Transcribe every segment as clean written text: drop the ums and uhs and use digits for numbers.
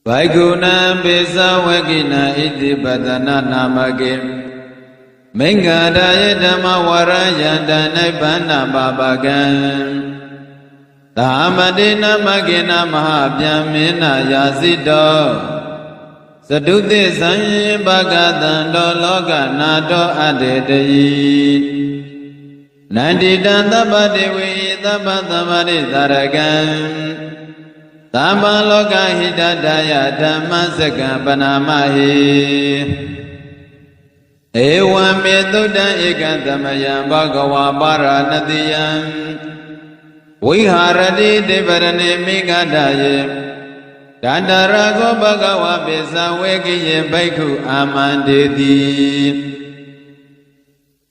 Vaikuna Bisa Wakina Iti Padana Namake Mengada Dhamma Waraya Danebana Babagan Dhamadina Magina Mahabhyamina Yasido Saduti Sanyi Bhagatando Loka Nato Adetayi Nandita Tapadewi Tapatamari Taragan Tama Loka Hidadaya Dhammasaka Panamahi Ewa Metuda Ekantamaya Bhagava Paranadiyam Viharadi Devarane Megadaya Dandarago Bhagava Bisa Vekiye Bhaikhu Amandeti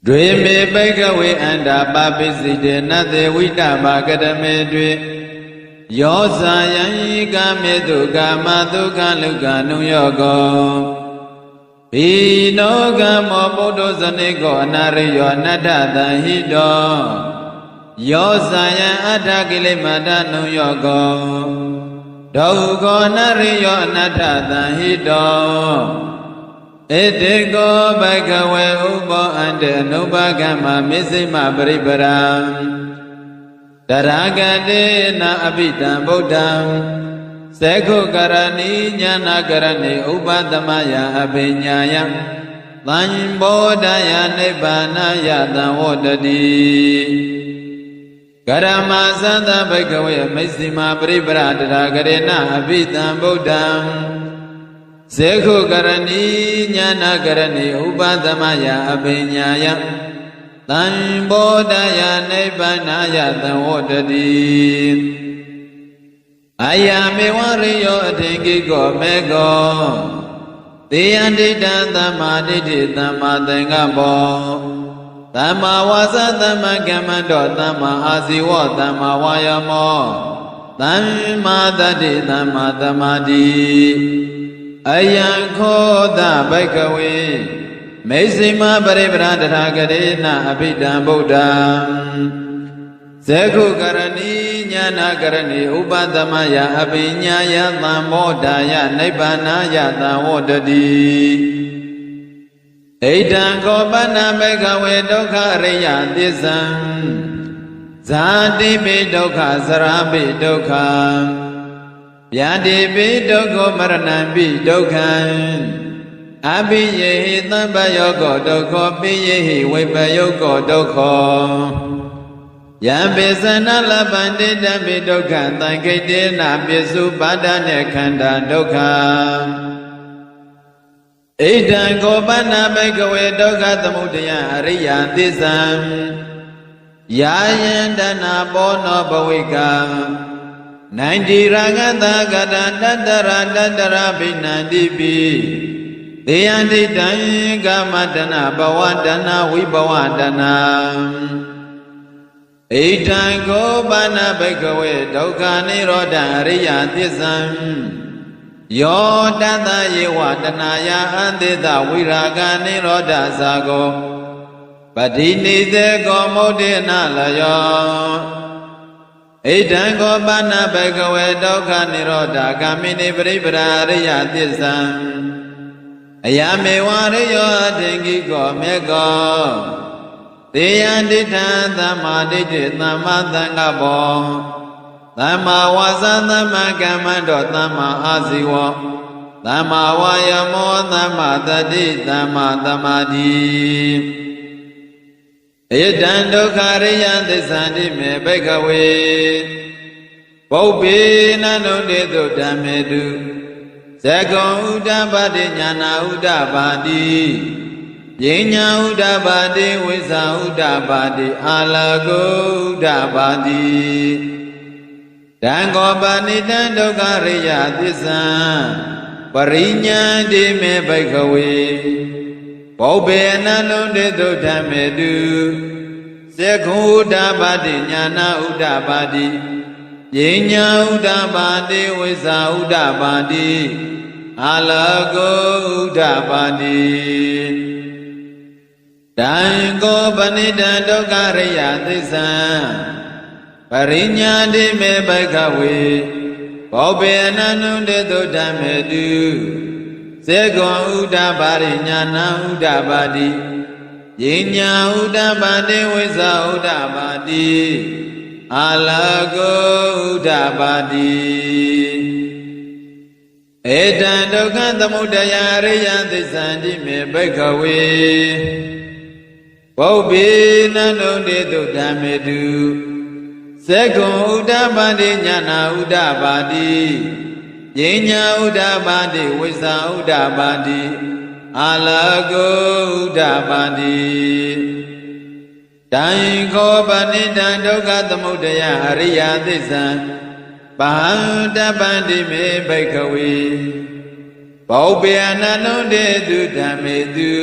Dweme Bhaikave Anda Papisite Nate Vita Bhagatame Dwe Yosayan Gametu Gamatuka Luka Nuyogo Pino Gamo Bodo Zaneko Anariyo Nadata Hido Yosayan Adakile Mada Nuyogo Daugo Nariyo Natata Hido Etiko Bhagave Ubo Ante Nubhagama Misima Pariparam Taragade Na Abhidam Buddham Sekho Karani Jnana Karani Upadamaya Abhinyaya Lambodaya Nibbanaya Tawodadi Karama Santa Bhagave Misima Paripara Karena Abhidam Buddham Sekho Karani Jnana Karani Upadamaya Abhinyaya Lambodaya Nibbanaya Tawodadi Ayame Wariyo Atingiko Mego Tiyandita Tamaditi Tamadengabo Tama Wasa Tama Kamando Tama Asiwa Tama Wayamo Tama Dati Tama Tamadi Ayanko Da Bhagave Mesima Pariprada Karena Abhidam Buddham Sekho Karani Jnana Karani Upadamaya Abhinyaya Lambodaya Nibbanaya Tawodadi Edan Gopana Bhagave Dukha Riya Tisam Zati Pi Dukha Sarapi Dukha Yadi Pi Dukha Maranam Pi Dukha Abhiyehi Tampayogo Dukha Piyehi Vipayogo Dukha Yambisana Labandita Pi Dukha Tankaitina Pisu Padane Khanda Dukha Edan Gopana Bhagave Dukha Tamudaya Ariya Tisam Yayandana Bono Bhavika Nandi Rangata Gata Dandara Binandipi Deyandi Dai Gamadana Bhavadana Vibhavadana Edan Gopana Bhagave Dukha Nirodha Ariya Tisam Yo Dada Yewa Danaya Andita Viraga Nirodha Sago Padini Dego Modena Layo Edan Gopana Bhagave Dukha Nirodha Kamini Paripara Ariya Tisam Ayame Wariyo Atingiko Mego Tiyandita Tamaditi Tamadangabo Tama Wasa Tama Kamando Tama Asiwa Tama Vayamo Tama Tati Tama Tamadi Edan Dukha Riya Tisam Me Bhagave Bhaupi Nanuditu Dhametu Sekho Uddapati Jnana Uddapati Jinya Uddapati Visa Uddapati Alago Uddapati Dangopani Dukha Riya Tisam Parinyadi Me Bhagave Bhaupi Nanuditu Dhametu Sekho Uddapati Jnana Uddapati Jinya Uddapati Visa Uddapati Alago Uddapati Dangopani Dukha Riya Tisam Parinyadi Me Bhagave ဘောဘေနန္နုတေတုဓမ္မေတုစေကွန်ဥဒ္ဒပါရိညာဏဥဒ္ဒပါတိယိညာဥဒ္ဒပါတိဝိဇာဥဒ္ဒပါတိအာလကောဥဒ္ဒပါတိဧတံဒုက္ခသမုဒယအရိယသစ္စာတိမေဘိက္ခဝေဘောဘေနန္နုတေတုဓမ္မေတုစေကွန်ဥဒ္ဒပါတိညာဏဥဒ္ဒပါတိယိညာဥဒ္ဒပါတိဝိဇာဥဒ္ဒပါတိအာလကောဥဒ္ဒပါတိတံခောပဏိတံဒုက္ခသမုဒယအရိယသစ္စာပဟံတပန္တိမေဘိက္ခဝေဘောပေအနန္တုတေတုဓမ္မေတု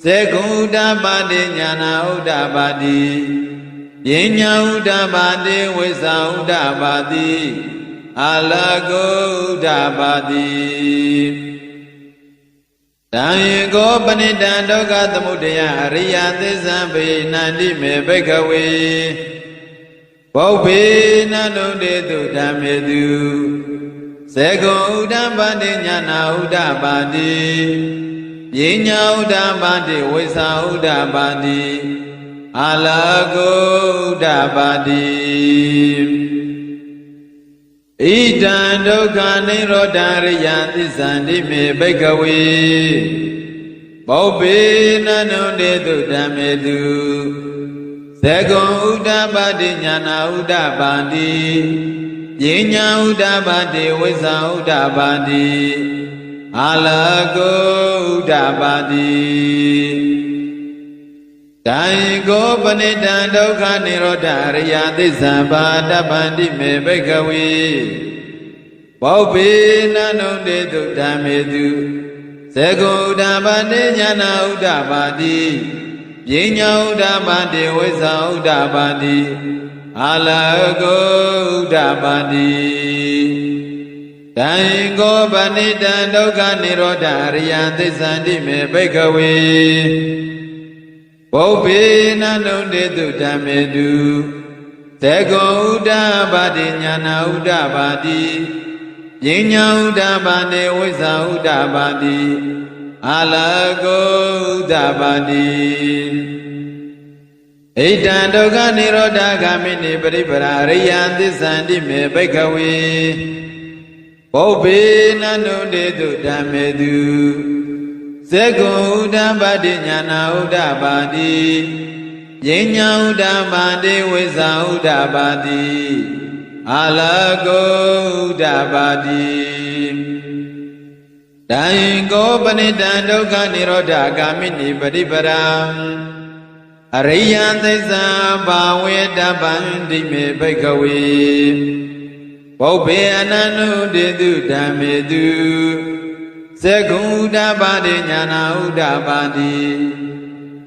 စေကုဥဒ္ဒပါတိညာဏဥဒ္ဒပါတိယိညာဥဒ္ဒပါတိဝိဇာဥဒ္ဒပါတိအာလကောဥဒ္ဒပါတိတံကောပဏိတံဒုက္ခသမုဒယအရိယသစ္စာဘေနန္တိမေဘိက္ခဝေဘောဘေနန္တုတေတုဓမ္မေတုစေကောဥဒ္ဒပါတိညာဏဥဒ္ဒပါတိယိညာဥဒ္ဒပါတိဝိဇာဥဒ္ဒပါတိအာလကောဥဒ္ဒပါတိဣဒံဒုက္ခနိရောဓရိယသစ္စာတိမေဘိက္ခဝေဘောဘေနန္နုတေတုဓမ္မေတုစေကွန်ဥဒ္ဒပါတိညာဏဥဒ္ဒပါတိယိညာဥဒ္ဒပါတိဝိဇာဥဒ္ဒပါတိအာလကောဥဒ္ဒပါတိတံကောပဏိတံဒုက္ခနိရောဓအရိယသစ္စာဘာတပန္တိမေဘိက္ခဝေဘောဘေနန္နုတေတုဓမ္မေတုစေကောဥဒ္ဒပါတိညာဏဥဒ္ဒပါတိယိညာဥဒ္ဒပါတိဝိဇာဥဒ္ဒပါတိအာလကောဥဒ္ဒပါတိတံကောပဏိတံဒုက္ခနိရောဓအရိယသစ္စာတိမေဘိက္ခဝေဘောဘေနန္နုတေတုဓမ္မေတုစေကောဥဒ္ဒပါတိညာဏဥဒ္ဒပါတိယိညာဥဒ္ဒပါတိဝိဇာဥဒ္ဒပါတိအာလကောဥဒ္ဒပါတိဣတံဒုက္ခနိရောဓဂ ामि နိပရိပရာအရိယသစ္စာတိမေဘိက္ခဝေဘောဘေနန္နုတေတုဓမ္မေတုစေကွန်ဥဒ္ဒပါတိညာဏဥဒ္ဒပါတိယိညာဥဒ္ဒပါတိဝိဇာဥဒ္ဒပါတိအာလကောဥဒ္ဒပါတိတံကောပဏိတံဒုက္ခနိရောဓဂ ामि နိပရိပရာအရိယသစ္စာဘာဝေတပန္တိမေဘိက္ခဝေဘောဘေအနန္နုတေတုဓမ္မေတုစေကုဥဒ္ဒပါတိညာဏဥဒ္ဒပါတိ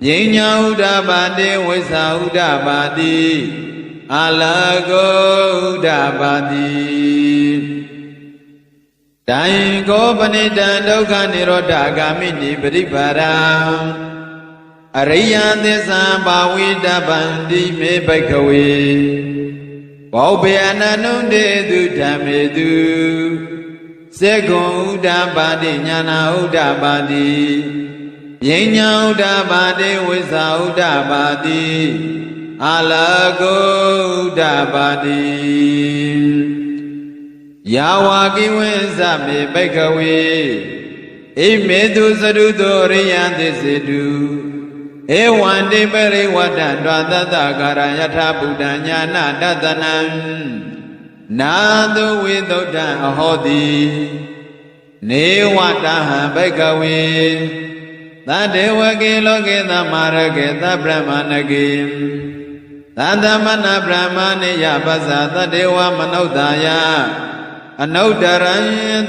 ယိညာဥဒ္ဒပါတိဝိဇာဥဒ္ဒပါတိအာလကောဥဒ္ဒပါတိတံကောပဏိတံဒုက္ခနိရောဓဂ ामि နိပရိပါရာအရိယသစ္စာဘာဝိတပန္တိမေဘိက္ခဝေဘောဘေအနန္နုတေတုဓမ္မေတုစေကွန်ဥဒ္ဒပါတိညာဏဥဒ္ဒပါတိယိညာဥဒ္ဒပါတိဝိဇာဥဒ္ဒပါတိအာလကောဥဒ္ဒပါတိယာဝကိဝိဇမေဘိက္ခဝေဣမေတုသရုတောရိယသစ္စေတုဧဝံတိပရိဝတ္တဒွါသတ္တကာရယထာဗုဒ္ဓညာနာတတနံနာတုဝိသုဒ္ဓံအဟောတိနေဝတဟံဘိက္ခဝေသတ္တေဝကေလောကေသမရကေသဗ္ဗမဏကေသတ္တမနဗြဟ္မဏိယပဇာသတ္တေဝမနုဿာယအနုတရံ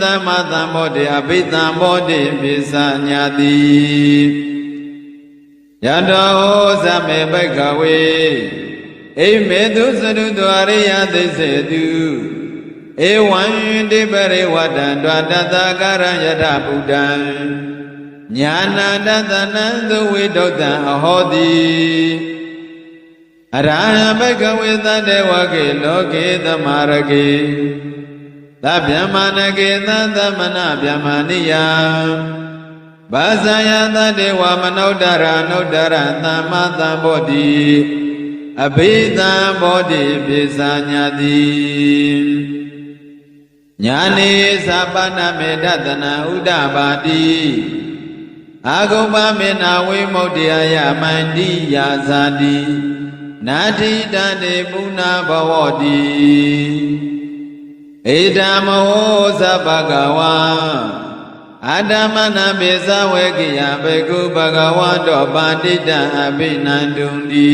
သမသံဘောတိအဘိသံဘောတိပိစညာတိယတောသမေဘိက္ခဝေဣမေတုသရုတောအရိယသစ္စေတုဧဝံတိပရိဝတ္တံဒွါတတကာရယထဗုဒ္ဓံညာနာတတနံသုဝိတုတ္တံအဟောတိအရဟံဘိက္ခဝေသတ္တေဝကေလောကေသမရကေ သဗ္ဗမနကေသသမနဗျမနိယဘာဇာယသတေဝမနုဿရနုဿရသမ္မာသမ္ဗောတိအဘိဓမ္မောတိပိစာညာတိညာနေသဗ္ဗနမေတ္တနာဥဒ္ဒပါတိအာဂုပ္ပမေနာဝိမု ക്തി ယမန္တိယာဇာတိနာတိတတေပုဏ္ဏဘဝတိဧတမောသဗ္ဗကဝါအတ္တမနာပိသဝေကိယဘေကုဘဂဝါတောပါတိတံအဘိနန္တုံတိ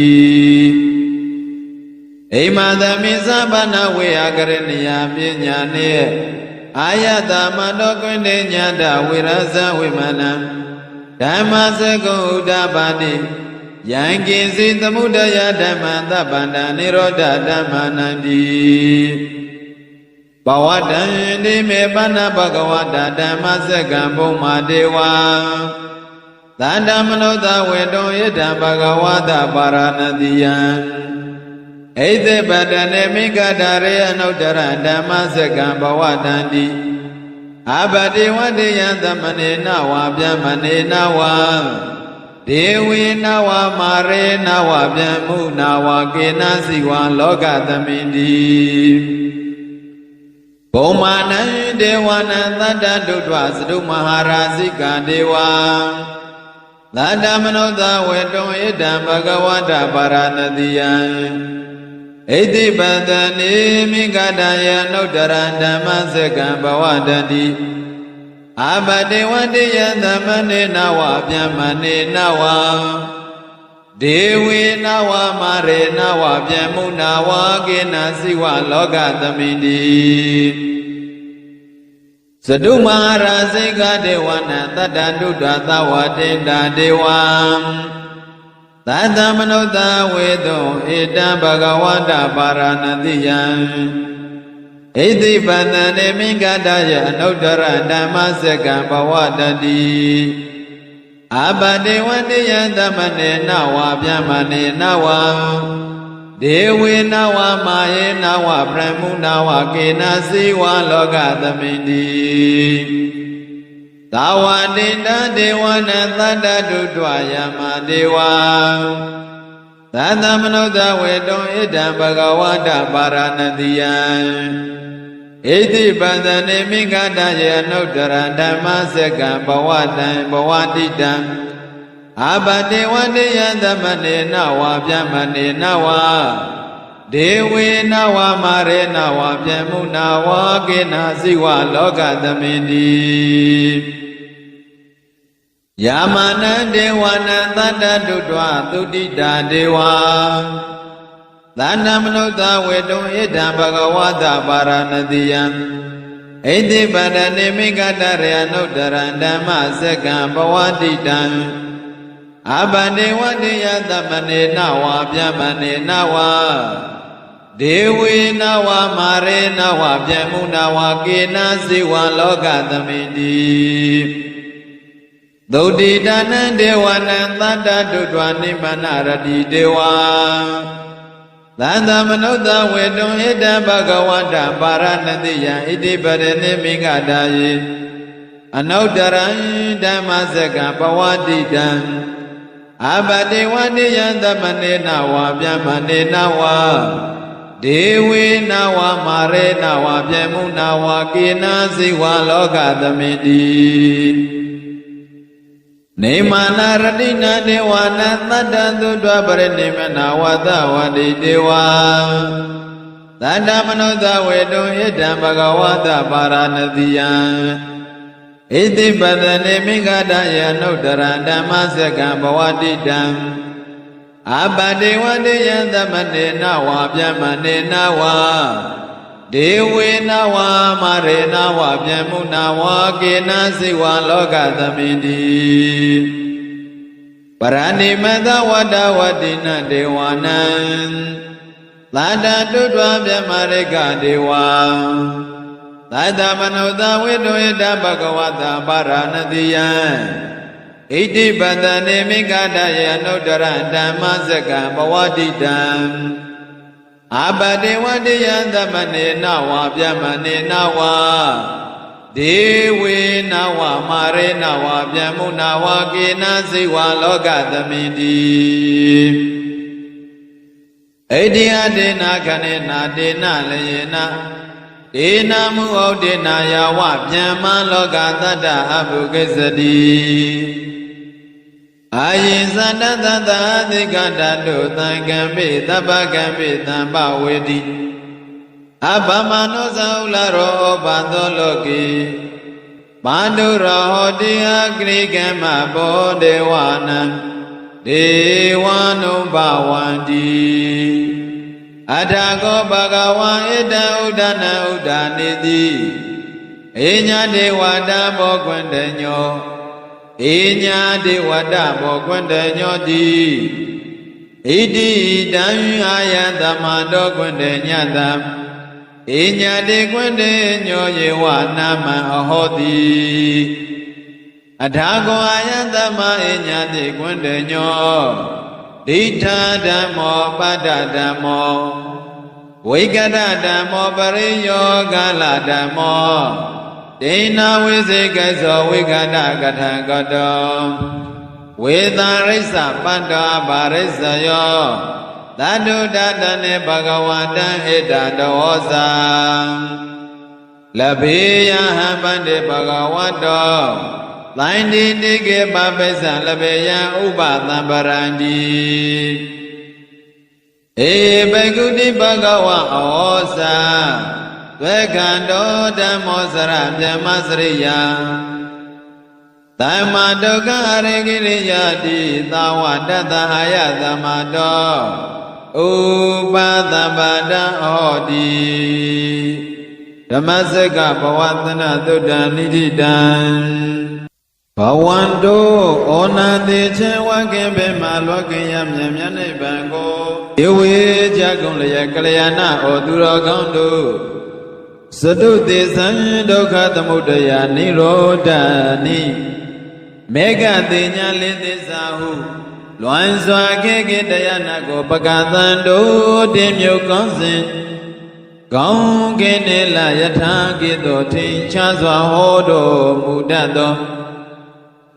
အိမသမိသဗ္ဗနာဝေယကရဏီယပညာနေအာယတမတောကွင်တေညာတဝိရဇဝိမနံဓမ္မစကုဥဒ္ဒပါတိယံကိစီသမုဒယဓမ္မသဗ္ဗန္တနိရောဓဓမ္မနန္တိဘဝတံတိမေပဏ္ဏဘဂဝတာဓမ္မစကံဘုံမာဒေဝသန္တမနုဿဝေတောယတံဘဂဝတာပါရဏတိယံဣသေပတနေမိဂဒရေအနုတ္တရဓမ္မစကံဘဝတံတိအဘတိဝတ္တယံသမနေနဝဗျမနေနဝဒေဝေနဝမာရေနဝဗျမုနဝကေနစီဝံလောကသမိန္တိဘုံမာနံဒေဝနံသတ္တဒုဋ္ဌဝသတုမဟာရာဇိကဒေဝသတ္တမနုဿဝေတောဣဒံဘဂဝတပါရဏတိယံဣတိပတနေမိဂဒယနုတ္တရဓမ္မစကံဘဝတတိအဘတေဝတိယသမနေနဝဗျမနေနဝဒေဝေနဝမာရေနဝဗျမုနဝကေနစီဝလောကသမိန္တိသတုမဟာရာဇိကဒေဝနာတတ္တဒုဋ္ဌသဝတေတာဒေဝံသတ္တမနုဿဝေတောဧတံဘဂဝတာပါရဏတိယံဣတိပတနေမိဂဒယအနုတ္တရဓမ္မစကံဘဝတတိအဘတေဝတိယသမနေနဝဗျမနေနဝဒေဝေနဝမာယေနဝဗြဟ္မုနဝကေနစီဝလောကသမိန္တိသာဝတိတဒေဝနာသတ္တဒုဋ္ဌဝယမဒေဝသတ္တမနုဿဝေတောဣဒံဘဂဝတာပါရဏတိယံဣတိပတနေမိဂဒယေအနုတ္တရဓမ္မစကံဘဝတံဘဝတိတံအဘတေဝတိယသမနေနဝဗျမနေနဝဒေဝေနဝမာရေနဝဗျမုနဝကေနစီဝလောကသမိန္တိယာမနံဒေဝနံသတ္တဒုဋ္ဌဝသုတိတာဒေဝသန္တမနုဿဝေတောဣဒံဘဂဝတာပါရဏတိယံဣတိပတနေမိဂဒရေအနုတ္တရဓမ္မစကံဘဝတိတံအဘဒေဝတိယသမနေနဝဗျမနေနဝဒေဝေနဝမာရေနဝဗျမုနဝကေနစီဝလောကသမိန္တိသုတိတနံဒေဝနံသတ္တဒုဋ္ဌဝနိဗ္ဗာနရတိဒေဝသန္တမနုဿဝေတောဣဒံဘဂဝတာပါရဏတိယံဣတိပရဏိမိဂဒယေအနုတ္တရံဓမ္မစကံဘဝတိတံအဘတေဝတိယသမနေနဝဗျမနေနဝဒေဝေနဝမာရေနဝဗျမုနဝကေနစီဝလောကသမိန္တိနေမာနာရတိနာဒေဝနာသတ္တသုတ္တပရိနိမနာဝသဝတိဒေဝသတ္တမနုဿဝေတောဣဒံဘဂဝတာပါရဏတိယံဣတိပတနေမိဂဒယေအနုတ္တရဓမ္မစကံဘဝတိတံအဘဒေဝတိယသမနေနဝဗျမနေနဝဒေဝေနဝမာရေနဝဗျမုနဝကေနစီဝလောကသမိန္တိပရဏိမသဝတ္တဝတိနဒေဝနံသတ္တဒုဋ္ဌဝဗျမရိကဒေဝသတ္တမနုဿဝေတောဣဒံဘဂဝတာပါရဏတိယံဣတိပတနေမိဂဒယေအနုတ္တရဓမ္မစကံဘဝတိတံ Abade wadiyanda mane nawa byamane nawa Dewe nawa mare nawa byamu nawa kena siwa loka damindi Ediya dena kanena dena layena Dena muho dena yawa byama loka tata abukesadi Ayin sandata adhikatadu tangambi tabagambi tambawedi Abamano saularo bandoloki Bandura hodi agrigama bodewanam Dewanu bawandi Adago bagawa ida udana udanidi Inya dewada bogwendenyo Inya dewada bogwendenyo di Idi dan ayatama do gwendenyadam Inya de gwendenyo yewa nama ahodi Adago ayatama inya de gwendenyo Dita damo pada damo Wigada damo pariyo gala damo Dena wizikaso wigada gata gato Vidarisa panda barisa yo Dadu dadane bhagavata eda dosa Labiya hambande bhagavato Laindi nige babesa labiya upatambarandi Bhagudi bhagava osa Vekando damosara vyamasriya Dhamma dukkha arigiriyati Tawa data ayatamato Upatabada hodi Dhammasika bhavatana tuddha nidhidan Bhavanto onati chewakembe malwakiyam yamyane bango Yewe jagunlaya kalyana oduragando Saduti sandokha tamudaya nirodhani Mega dinya lidhisahu Luan swakeke dayana ko pakatando Dimyo konsin Kaun kene la yatha kito tincha swa hodo mudato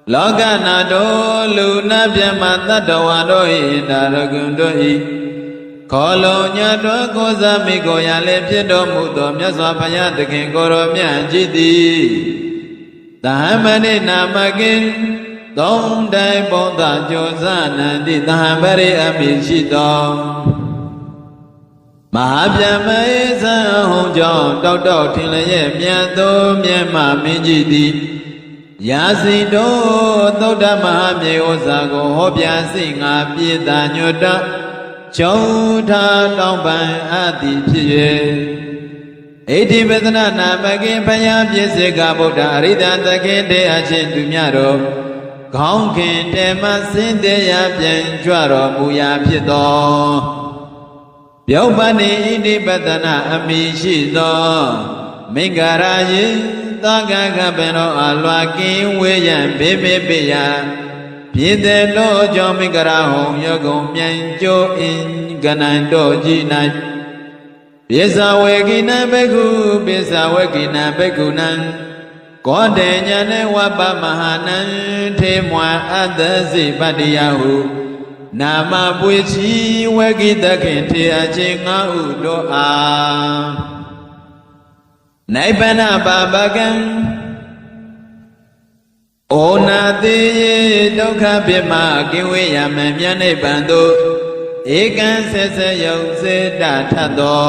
Loka do luna vyama tatawado indaragundo Kolo nyato kosa miko yale pyedo muto myaswa paya tekin koro myanjiti Tahamani namakin Tong dai bonda josa nandi tahamari amishito Mahavyama isa hongjo Tau tinlaye myanto myama minjiti Yasi do Tauta mahamye osa ko hopyasi nga pita nyota Chauta tongpan ati piye Iti vedana namake paya pyeseka Buddha arita take de achin dumyaro Kaunkin tema sinte ya pyen chwaro muya pito Pyaupani iti vedana amishito Mingarayi Tagakapeno alwaki weyan bebe beya Pite lo jo mingara hong yagong myanjo in ganando jinai Pisa wekina beku pisa wekina bekunan Kode nyane wapa mahanan Temwa adasi padiyahu Nama puichi wekita kinti achinga udoa Naipana babagan Onati dukha bima kiwe yame myane bando Ekan sese yause datato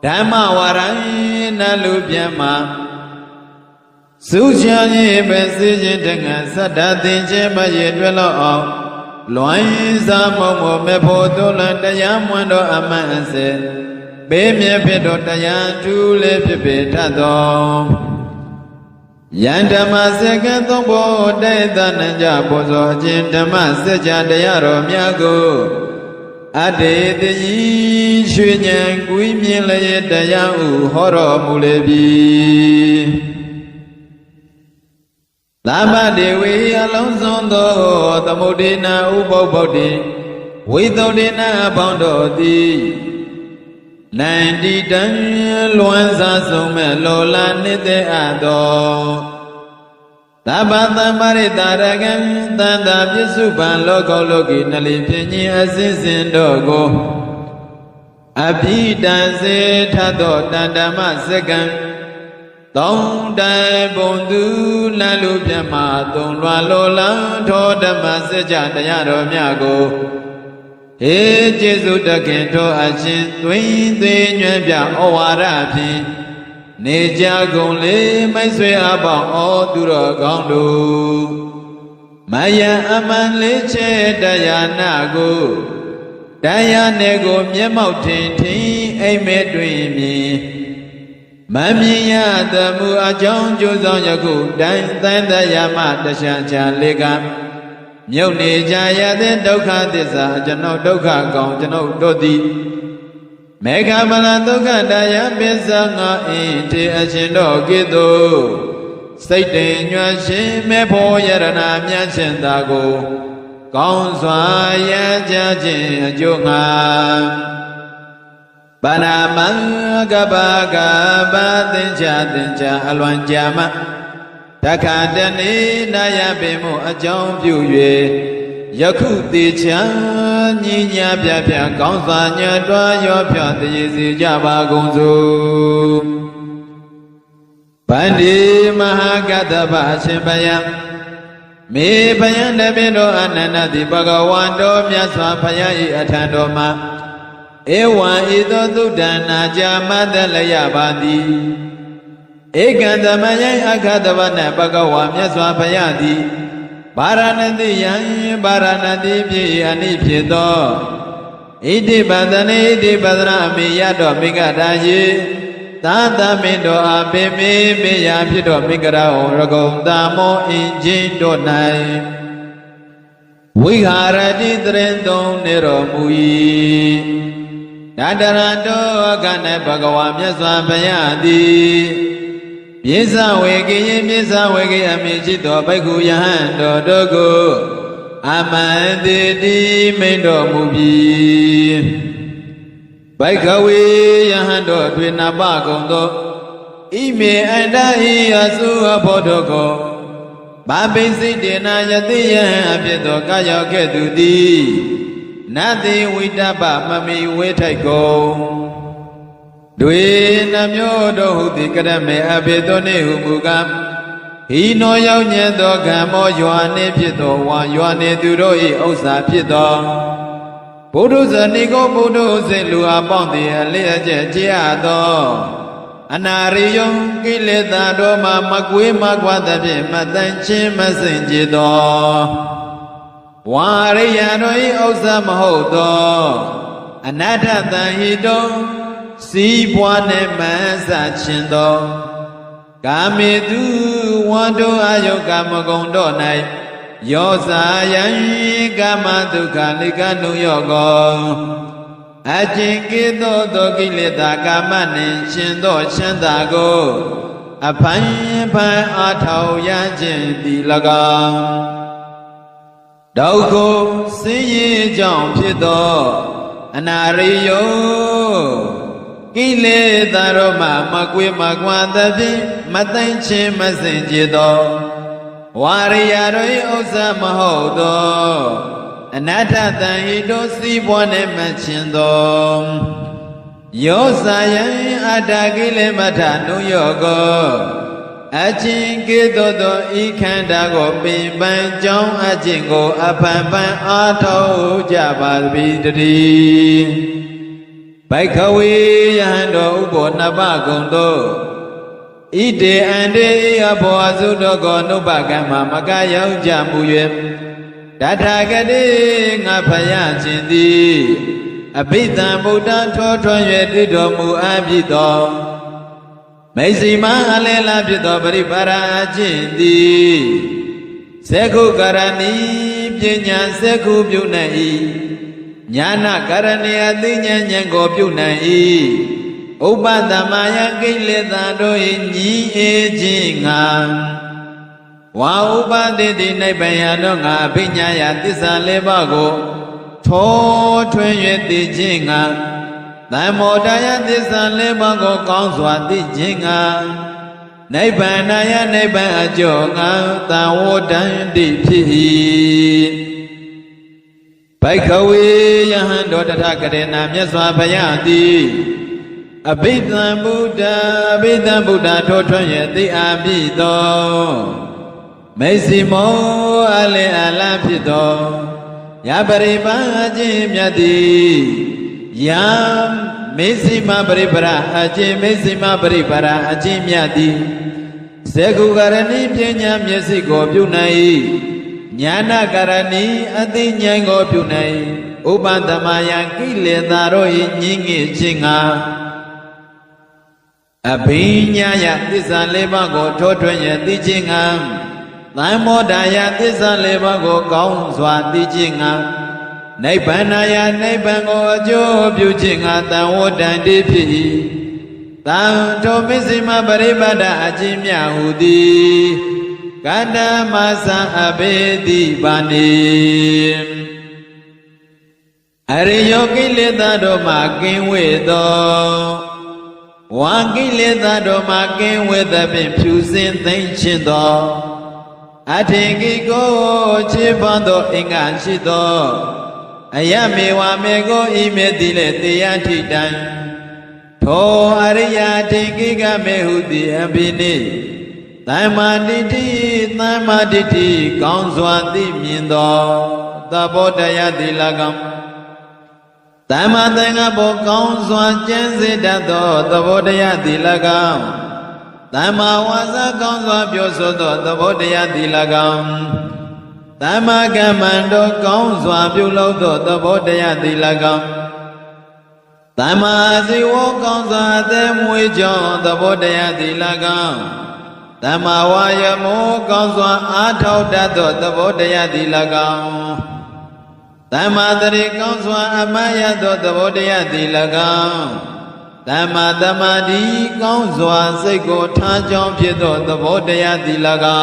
Dhamma warai nalu byama Suchanye besijin dengan sadatin jemaye dwelo Luan samomo mepo tulan dayamwando amanse Bemye pedo dayan tule pepe tato Yandama seka tombo daita nanja bozo jindama seja dayaro myago Ade deyi shwenyan kui milaye dayan horo mulebi Lama dewi alonsondo tamudina ubobodi Widodina bondo di နိုင်တီတံလွမ်းစားဆုံးမဲ့လောလာနေတဲ့အတော်သဗ္ဗသမ္မာရိတာရကံတန်တာပစ္စုပန်လောကောလောကီနလီဖြင့်အစဉ်စဉ်တို့ကိုအဘိတံစေထသောတန်တမစကံသုံးတိုင်ပုံသူလန်လူပြမသုံးလွာလောလံထောဓမ္မစကြတရားတော်မြတ်ကိုဟေကျေစုတခင်ထောအရှင်သွင်းသေးညွှန်ပြဩဝါဒဖြင့်နေကြကုန်လေမိတ်ဆွေအပေါင်းဩသူတော်ကောင်းတို့မယံအမှန်လေးချေတရားနာကိုတရားနယ်ကိုမျက်မှောက်ထင်ထင်အိမ်မဲတွင်မြင်မမြင်ရသမှုအကြောင်းကျိုးဆောင်ယခုတိုင်းသန္တရာမတရှံချာလေးကမြုပ်နေကြရတဲ့ဒုက္ခသစ္စာကျွန်ုပ်ဒုက္ခကောင်ကျွန်ုပ်တို့သည်မေဃမလဒုက္ခတရားပစ္စငါအင်းတေအရှင်တော်ကဲ့သို့စိတ်တင်ညွှန်ရှင်မေဖို့ယရဏမြတ်ရှင်သာကိုကောင်းစွာရကြခြင်းအကျိုးငါပါဏာမံကပကပါသင်္ချအလွန်ကြာမတခါတနေ့နာယပင်မှုအကြောင်းပြု၍ယခုတေချာညီညာပြပြကောင်းစွာညွတ်တော်ရောဖြတည်စေကြပါကုန်စို့ဗန္ဒီမဟာကတ္တဗအရှင်ဘယံမေဘယံတပိတောအနန္တတိဘဂဝန္တောမြတ်စွာဘုရား၏အထံတော်မှာဧဝံဤသို့သုဒ္ဓနာကြာမတ္တလယပါသည်ဧကံသမယံအခတဝနဘဂဝါမြတ်စွာဘုရားသည်ဗာရာဏတိယံဗာရာဏတိပြည်အနိဖြစ်သောဣတိပဒနေဣတိပဒနာအမိယတော်မိဂရာယေသာသမင်တော်အပေမေမေယဖြစ်တော်မိဂရာဟောရကုံတာမောအင်ချင်းတို့၌ဝိဟာရတိတရင်သုံးနေတော်မူ၏တတရတောကနဘဂဝါမြတ်စွာဘုရားသည်ပြေဇဝေကိယပြေဇဝေကိအမိရှိသောဘိက္ခုယဟန်တော်တို့ကိုအမန္တိတိမိန်တော်မူပြီးဘိက္ခဝေယဟန်တော်တွင်နပကုံသောဣမေအန္တဟိအစုအဘောတို့ကိုဘာပိစိတေနာယတိယဟံအဖြစ်သောကာယောကဲ့သို့သည်နတ္တိဝိတ္တပမမီဝေထိုက်ကုန်တွေနှမျိုးတို့ဟုသည်ကရမေအဘိသောနေဟုမူကားဟိနောရောက်ညံသောကံမောယွာနေဖြစ်သောဝါယွာနေသူတို့၏ဥစ္စာဖြစ်သောဘုဒ္ဓဇနိကောဘုဒ္ဓစေလူအပေါင်းသည်အလျက်ကျကြည်အပ်သောအနာရိယံကိလေသာတို့မှမကွေးမကွာသဖြင့်မတန်ချင်းမစင်ကြည်သောဝါရိယတို့၏ဥစ္စာမဟုတ်သောအနတ္ထတံဟိတောစီးပွားနှင့်မဆခြင်းသောကာမေတုဝန္တောအယုကာမဂုံတို့၌ယောဇာယံကာမဒုက္ခလိကနုယောကောအကျင့်ကိသောသောကိလေသာကာမနှင့်ရှင်သောချမ်းသာကိုအဖန်ဖန်အားထောက်ရခြင်းသည်၎င်းဒုက္ခဆင်းရဲကြောင့်ဖြစ်သောအနာရိယောကိလေသာတို့မှမကွေးမကွာသဖြင့်မသိမ့်ခြင်းမစင်ကြသောဝါရိယတို့၏ဥစ္စာမဟုတ်သောအနတ္ထတံဟိတောစီးပွားနှင့်မခြင်းသောယောဇာယံအတ္တကိလေမထနုယောကောအချင်းကေသောဤခန္ဓာကိုပင်ပန်းကြောင်းအချင်းကိုအဖန်ဖန်အားထုတ်ကြပါသည်တည်းဘိက္ခဝေယဟန်တော်ဥပောနပကုံတို့ဣတေအန္တေအဘောအစုတော်ကိုနုပကံမှာမကရောက်ကြမူ၍တထာဂတိငါဖယားခြင်းသည်အဘိဓမ္ဗုဒ္ဓထောထွန်း၍တည်တော်မူအပ်ပြီးသောမိတ်စီမအလဲလာဖြစ်သောပရိပါရအခြင်းသည်သက္ခုကရဏီပညာသက္ခုပြုနိုင်၏ညာနာကရဏီအသိဉာဏ်ဉာဏ်ကိုပြုနိုင်၏ဥပတမယကိလေသာတို့၏ညီအေခြင်းငါဝါဥပတိတိနိဗ္ဗာန်တို့ငါအဘိညာယသစ္စာလေးပါးကိုထောထွင်း၍သိခြင်းငါ သမ္မောဒယသစ္စာလေးပါးကိုကောင်းစွာသိခြင်းကနိဗ္ဗာန်ယနိဗ္ဗာန်အကျိုးငါသံဝတ္တန္တိဖြစ်၏ဘိက္ခဝေယဟန်တော်တထကရေနာမြတ်စွာဘုရားသည်အဘိဓမ္ဗုဒ္ဓထိုထွန်းရသိအာပိသောမေစီမောအလင်းအလားဖြစ်သောယပရိပါအခြင်းမြတ်သည်ယံမေစီမပရိပရအခြင်းမေစီမပရိပရအခြင်းမြတ်သည်စေကုကရဏီပညာမျက်စိကိုပြုနိုင်ဉာဏကရဏီအသိဉာဏ်ကိုပြုနိုင်ဥပသမယံကိလေသာတို့၏ညင်းငယ်ခြင်းကအဘိညာယသစ္စာလေးပါးကိုထိုးထွင်းရသိခြင်းကသံမောဒယသစ္စာလေးပါးကိုကောင်းစွာသိခြင်းကနိဗ္ဗာန်ယနိဗ္ဗာန်ကိုအကျိုးပြုခြင်းကသံဝတ္တန္တိဖြစ်၏သံထိုမစ္စည်းမပရိပတ်တအခြင်းမြဟုသည်ကတ္တမသံအဘေတိပါဏိအရိယောကိလေသာတို့မှကင်းဝေသောဝါကိလေသာတို့မှကင်းဝေသဖြင့်ဖြူစင်သိမ့်ခြင်းသောအထင်ကိကိုခြေပန်းသောအင်္ဂါရှိသောအယမေဝမေကိုဤမေတိလေတရားထိတံထိုအရိယာထင်ကိကမေဟုသည်အဘိနိသမ္မာတိတိကောင်းစွာသိမြင်သောသဘောတရားတိလကံသမ္မာသင်္ကပ္ပကောင်းစွာကျင့်စေတတ်သောသဘောတရားတိလကံသမ္မာဝါစာကောင်းစွာပြောဆိုသောသဘောတရားတိလကံသမ္မာကမ္မန္တောကောင်းစွာပြုလုပ်သောသဘောတရားတိလကံသမ္မာဇီဝကောင်းစွာအသက်မွေးကြောင်းသဘောတရားတိလကံသမ္မာဝါယမောကောင်းစွာအားထုတ်တတ်သောသဘောတရားတိလကံသမ္မာတရိကောင်းစွာအမှတ်ရသောသဘောတရားတိလကံသမ္မာသမာဓိကောင်းစွာစိတ်ကိုထားကြောင်းဖြစ်သောသဘောတရားတိလကံ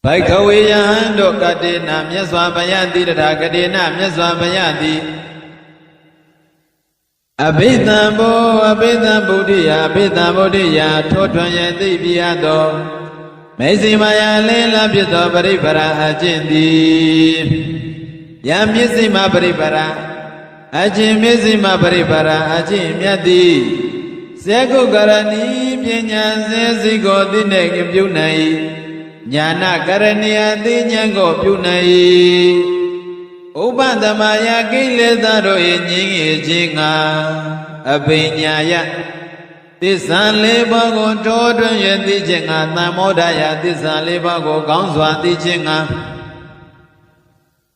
ဘိက္ခဝေယဟန်တို့ကတေနမြတ်စွာဘုရားတိတထာကတေနမြတ်စွာဘုရားတိအဘိဓမ္ဗုဒ္ဓထိုထွန်းရသိပြရသောမေဇိမာယလေးလာဖြစ်သောပရိပရာအကျင့်သည်ယံမျက်စိမှာပရိပရာအကျင့်မျက်စိမှာပရိပရာအကျင့်မြတ်သည်စေကုကရဏီပညာစေစီကိုသိနေပြုနိုင်ညာနာကရဏီအသိဉာဏ်ကိုပြုနိုင်ဥပသမယကိလေသာတို့၏ငြိမ်းငယ်ခြင်းကအဘိညာယသစ္စာလေးပါးကိုထိုးထွင်းရသိခြင်းကသံမောဒယသစ္စာလေးပါးကိုကောင်းစွာသိခြင်းက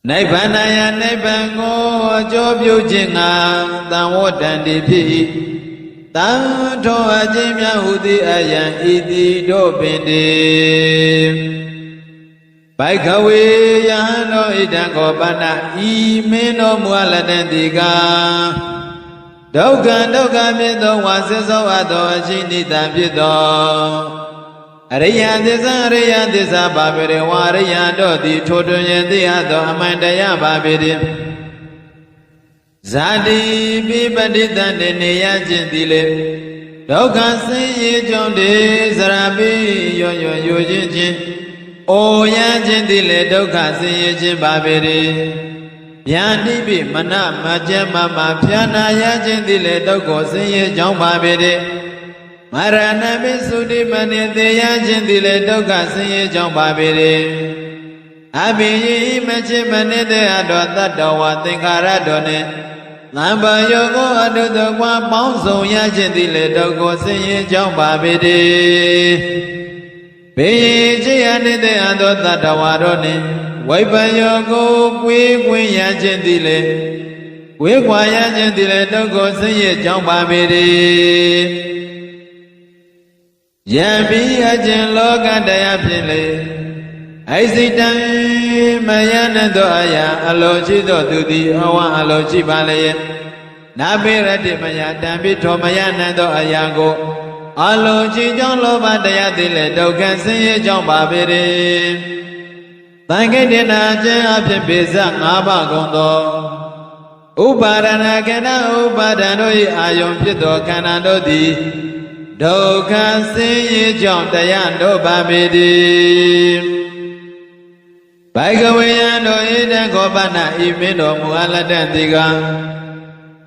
နိဗ္ဗာန်ယနိဗ္ဗာန်ကိုအကျိုးပြုခြင်းကသံဝတ္တန္တိဖြစ်၏တံထိုအခြင်းများဟုသည်အယံဤသည်တို့ပင်တည်းဘိက္ခဝေယဟန်တို့ဣဒံခောပနဤမင်းတော်မူအပ်လတန်တိကာဒုက္ခဖြစ်သောဝါစစ်သောအပ်သောအရှိနိတံဖြစ်သောအရိယသစ္စာပါပေရဝါရိယတို့သည်ထိုတွင်ရသိအပ်သောအမှန်တရားပါပေရဇာတိပိပတိတံနေရခြင်းသည်လေဒုက္ခဆင်းရဲကြောင့်တေဇရာပိရွခြင်းအိုရခြင်းသည်လေဒုက္ခဆင်းရဲခြင်းပါပေရဗျာတိပိမနမကျမမဖြာနာရခြင်းသည်လေဒုက္ခဆင်းရဲကြောင့်ပါပေရမရဏပိသုတိမနိတေယခြင်းသည်လေဒုက္ခဆင်းရဲကြောင့်ပါပေရအဘိယိမချေမနိတေအတောတတ္တဝသင်္ခါရတောနှင့်သံဃာယောကိုအတုတကွာပေါင်းစုံရခြင်းသည်လေဒုက္ခဆင်းရဲကြောင့်ပါပေရဘေချေယနိတေအတောတတ္တဝါတို့နှင့်ဝိပယောကိုကွေးကွင်းရခြင်းသည်လေကွေးခွာရခြင်းသည်လေဒုက္ခဆင်းရဲကြောင့်ပါပေရယံပိအခြင်းလောကတရားဖြင့်လေအိစိတံမယနသောအရာအလိုရှိသောသူသည်အဝအလိုရှိပါလေနာပိရတိမယတံပိထောမယနသောအရာကိုအလိုရှိကြောင့်လောဘတရားသည်လေဒုက္ခဆင်းရဲကြောင့်ပါပေရသံဃိတနာခြင်းအဖြစ်ပိစ၅ပါးကုန်သော ဥပါဒနာခန္ဓာဥပါဒံတို့၏အာယုံဖြစ်သောခန္ဓာတို့သည်ဒုက္ခဆင်းရဲကြောင့်တရားတို့ပါပေတည်းဘိကဝေယံတို့ဣတံခောပနဤမင်းတော်မူအပ်လက်တဲ့ဒီက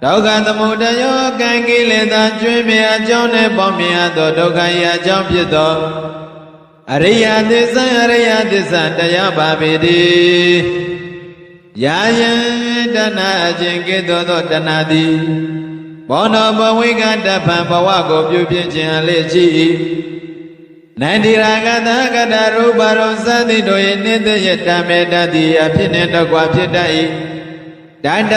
ဒုက္ခသမုဒယောကံကိလေသာကျွင်းမြအကြောင်းနှင့်ပေါင်းမြတ်သောဒုက္ခ၏အကြောင်းဖြစ်သောအရိယသစ္စာတရားပါပေတည်းယာယံတဏှာအခြင်းကဲ့သို့သောတဏှာသည်ဘောနောဘဝိကတဖန်ဘဝကိုပြုပြင်ခြင်းအလေးရှိ၏နန္ဒီရာဂတကတရူပရောသတိတို့၏နိတ္တယတမေတ္တတိအဖြစ်နှင့်တကွဖြစ်တတ်၏တတ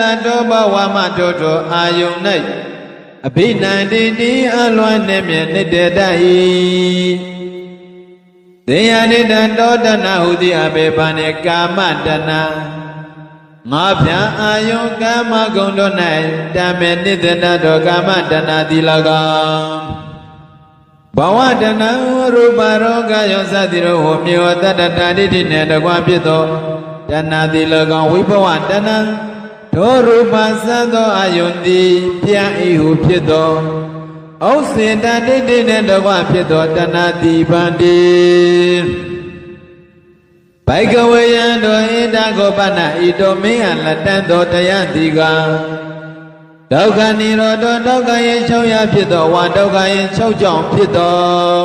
ရတောဘဝမထိုထိုအာယုန်၌အဘိနန္တိတိအလွန်နှင့်မြဲနိတ္တတတ်၏သေယနိတတောတဏဟုတိအဘေဘာနေကာမတဏငါဖြံအာယုန်ကာမဂုဏ်တို့၌တမေနိတ္တတောကာမတဏတိ၎င်းဘဝတဏရူပရောဂယောသတိရောဟောမြေဝတတ္တတာဒိဋ္ဌိနှင့်တကွဖြစ်သောတဏတိ၎င်းဝိဘဝတဏထိုရူပသတ်သောအာယုန်သည်ဖြံဤဟုဖြစ်သောဩစေတဒိဋ္ဌိနှင့်တကွဖြစ်သောတဏတိဗန္တိဘိကဝေယံတို့ဣတံခောပနဤတို့မင်းအလက်တန်သောတရားတိကဒုက္ခនិရောဓဒုက္ခရဲ့ချုပ်ရဖြစ်သောဝါဒုက္ခရဲ့ချုပ်ကြောင့်ဖြစ်သော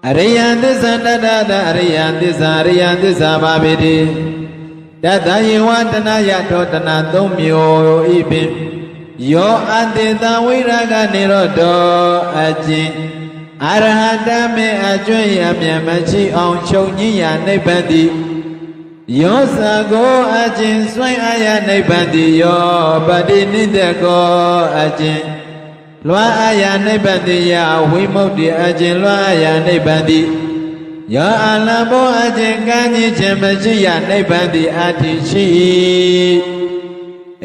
အရိယသစ္စာတတ္တအရိယသစ္စာပါပေတိတတ္တယေဝတနာယထောတနာသုံးမျိုးဤပင်ယောအတေတဝိရာဂនិရောဓအကျင့်အရဟတမေအကျွင့်ရမြတ်မရှိအောင်ချုပ်ငြိရာနိဗ္ဗာန်တိယောသကိုအကျင့်စွန့်အာရနိဗ္ဗာန်တိယောပတိနိတကောအကျင့်လွှမ်းအာရနိဗ္ဗာန်တိယဝိမု ക്തി အကျင့်လွှမ်းအာရနိဗ္ဗာန်တိယောအလဘောအကျင့်ကံကြီးခြင်းမရှိရနိဗ္ဗာန်တိအတ္တိရှိ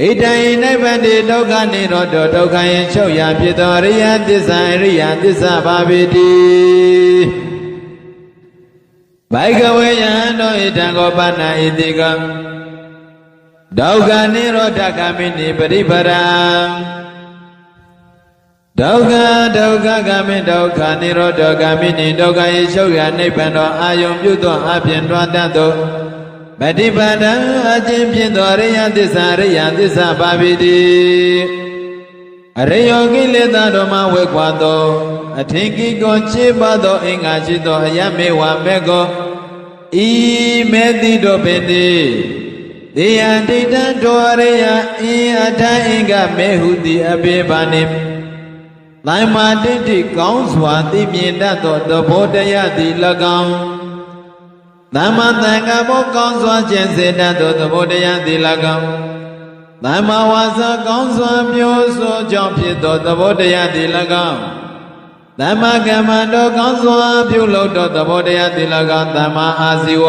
ဣတံနိဗ္ဗာန်တိဒုက္ခនិရောဓဒုက္ခယင်ချုပ်ရာဖြစ်သောအရိယသစ္စာပါပေတိဘိကဝေယံတို့ဣတံခောပနဣတိကဒုက္ခនិရောဓဂမိနိပရိပရံဒုက္ခဂမိဒုက္ခនិရောဓဂမိနိဒုက္ခယင်ချုပ်ရာနိဗ္ဗာန်တော်အာယုံပြုသောအပြင်တွားတတ်သောပฏิပဒံအခြင်းဖြင့်သောအရိယသစ္စာပါပေတိအရိယောကိလေသာတို့မှဝေကွာသောအထင်ကိကိုခြေပါသောအင်္ဂါရှိသောအယမေဝမေကောဤမေတိတို့ပင်သည်တေယဒိဋ္ဌံတောအရိယအင်အထအင်္ဂမေဟုတိအဘေဘာနိသမ္မာဒိဋ္ဌိကောင်းစွာသိမြင်တတ်သောသဘောတရားသည်၎င်းသမ္မာသင်္ကပ္ပကောင်းစွာကျင့်စေတတ်သောသဘောတရားသည်၎င်းသမ္မာဝါစာကောင်းစွာပြောဆိုကြောင့်ဖြစ်သောသဘောတရားသည်၎င်းသမ္မာကမ္မန္တောကောင်းစွာပြုလုပ်သောသဘောတရားသည်၎င်းသမ္မာအာဇီဝ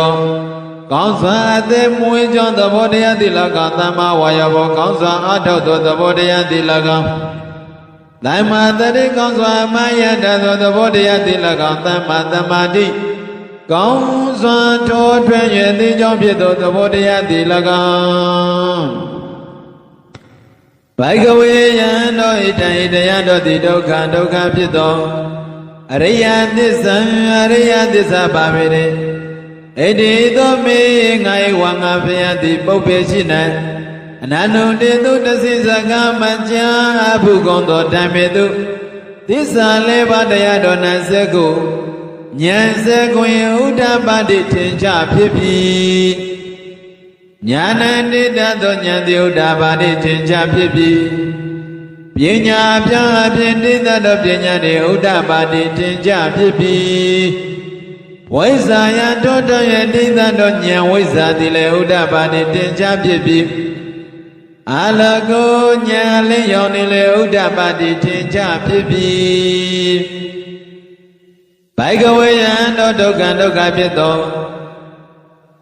ကောင်းစွာအသက်မွေးကြောင်းသဘောတရားသည်၎င်းသမ္မာဝါယောကောင်းစွာအထောက်သောသဘောတရားသည်၎င်းသမ္မာတတိကောင်းစွာမာယတသောသဘောတရားသည်၎င်းသမ္မာသမာဓိကောင်းစွာထိုးထွင်းရသည်ကြောင့်ဖြစ်သောသဘောတရားသည်၎င်းဘိကဝေယံတို့ဣတံဣတယတို့သည်ဒုက္ခဖြစ်သောအရိယသစ္စာပါပေတိဣတိသောမေငါ၏ဝါငါဖျားသည်ပုပ္ပေရှိ၌အနန္တုတေတုတသိစကမကြာအဘုကုံသောဓမ္မေတုသစ္စာလေးပါးတရားတော်၌စက္ကုဉာဏ်စကွင်ဥဒ္ဓပါတိထင်ရှားဖြစ်ပြီးဉာဏ်တိတသောဉာဏ်တိဥဒ္ဓပါတိထင်ရှားဖြစ်ပြီးပညာပြအဖြစ်တိတသောပညာတိဥဒ္ဓပါတိထင်ရှားဖြစ်ပြီးဝိဇ္ဇာယတောတယတိတသောဉာဏ်ဝိဇ္ဇာတိလည်းဥဒ္ဓပါတိထင်ရှားဖြစ်ပြီးအလကောဉာဏ်လေးရောက်နေလေဥဒ္ဓပါတိထင်ရှားဖြစ်ပြီးဘိကဝေယံတို့ဒုက္ခဖြစ်သော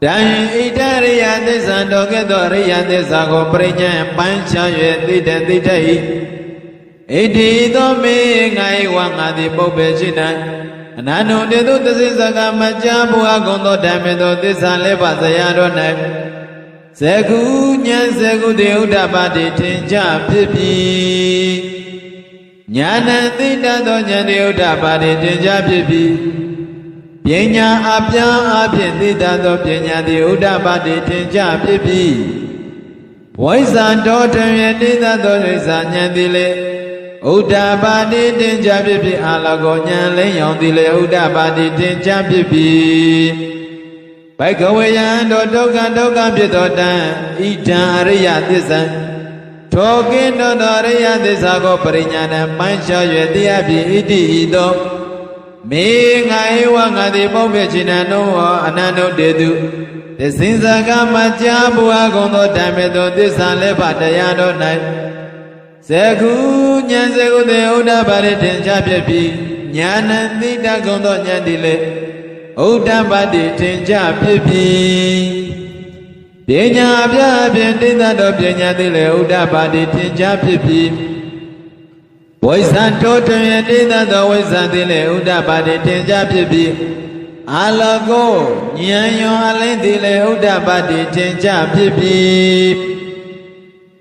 တံဣတရိယသစ္စာတော်ကဲ့သို့ရိယသစ္စာကိုပရိညာပိုင်းခြား၍သိတတ်ဣတိသောမေငါ၏ဝါငါသည်ပုပ္ပေရှိ၌အနန္တုတေတုသစ္စာကမကြာဘုရားကုံသောဓမ္မေသောသစ္စာလေးပါးဇရာတော်၌ ဇဂုဉာဏ်ဇဂုတေဥဒ္ဓပါတိထင်ကြဖြစ်ပြီးဉာဏ်သိတတ်သောဉာဏ်တေဥဒ္ဓပါတိထင်ကြဖြစ်ပြီးပညာအပြားအဖြင့်သိတတ်သောပညာတေဥဒ္ဓပါတိထင်ကြဖြစ်ပြီးဝိဇ္ဇာတော်ထင်ရသိတတ်သောဝိဇ္ဇာဉာဏ်သည်လေဥဒ္ဓပါတိထင်ကြဖြစ်ပြီးအာလကောဉာဏ်လင်းရောင်သည်လေဥဒ္ဓပါတိထင်ကြဖြစ်ပြီးဘိကဝေယံတော်ဒုက္ခဖြစ်သောတံဣဒံအရိယသစ္စာထောကင်းတော်အရိယသစ္စာကိုပရိညာဏပိုင်းခြား၍တရားဖြင့်ဣတိဤသောမေငါဧဝငါတိပုပ္ပေချိနံနောအနန္တုတေတုသစ္စိဇကမကြာဘုရားကုံသောဓမ္မေသောသစ္စာလည်းပါတရားတော်၌ဇဂုဉာဏ်ဇဂုတေဥဒ္ဓပါတိထင်ရှားဖြစ်ပြီးဉာဏ်သိတတ်ကုံသောဉာဏ်သည်လေဥဒ္ဓပါတိထင်ရှားဖြစ်ပြီးပညာပြဖြင့်သိတတ်သောပညာသည်လေဥဒ္ဓပါတိထင်ရှားဖြစ်ပြီးဝိဇ္ဇာတောထင်သိတတ်သောဝိဇ္ဇာသည်လေဥဒ္ဓပါတိထင်ရှားဖြစ်ပြီးအာလကောဉာဏ်ရောအလင်းသည်လေဥဒ္ဓပါတိထင်ရှားဖြစ်ပြီး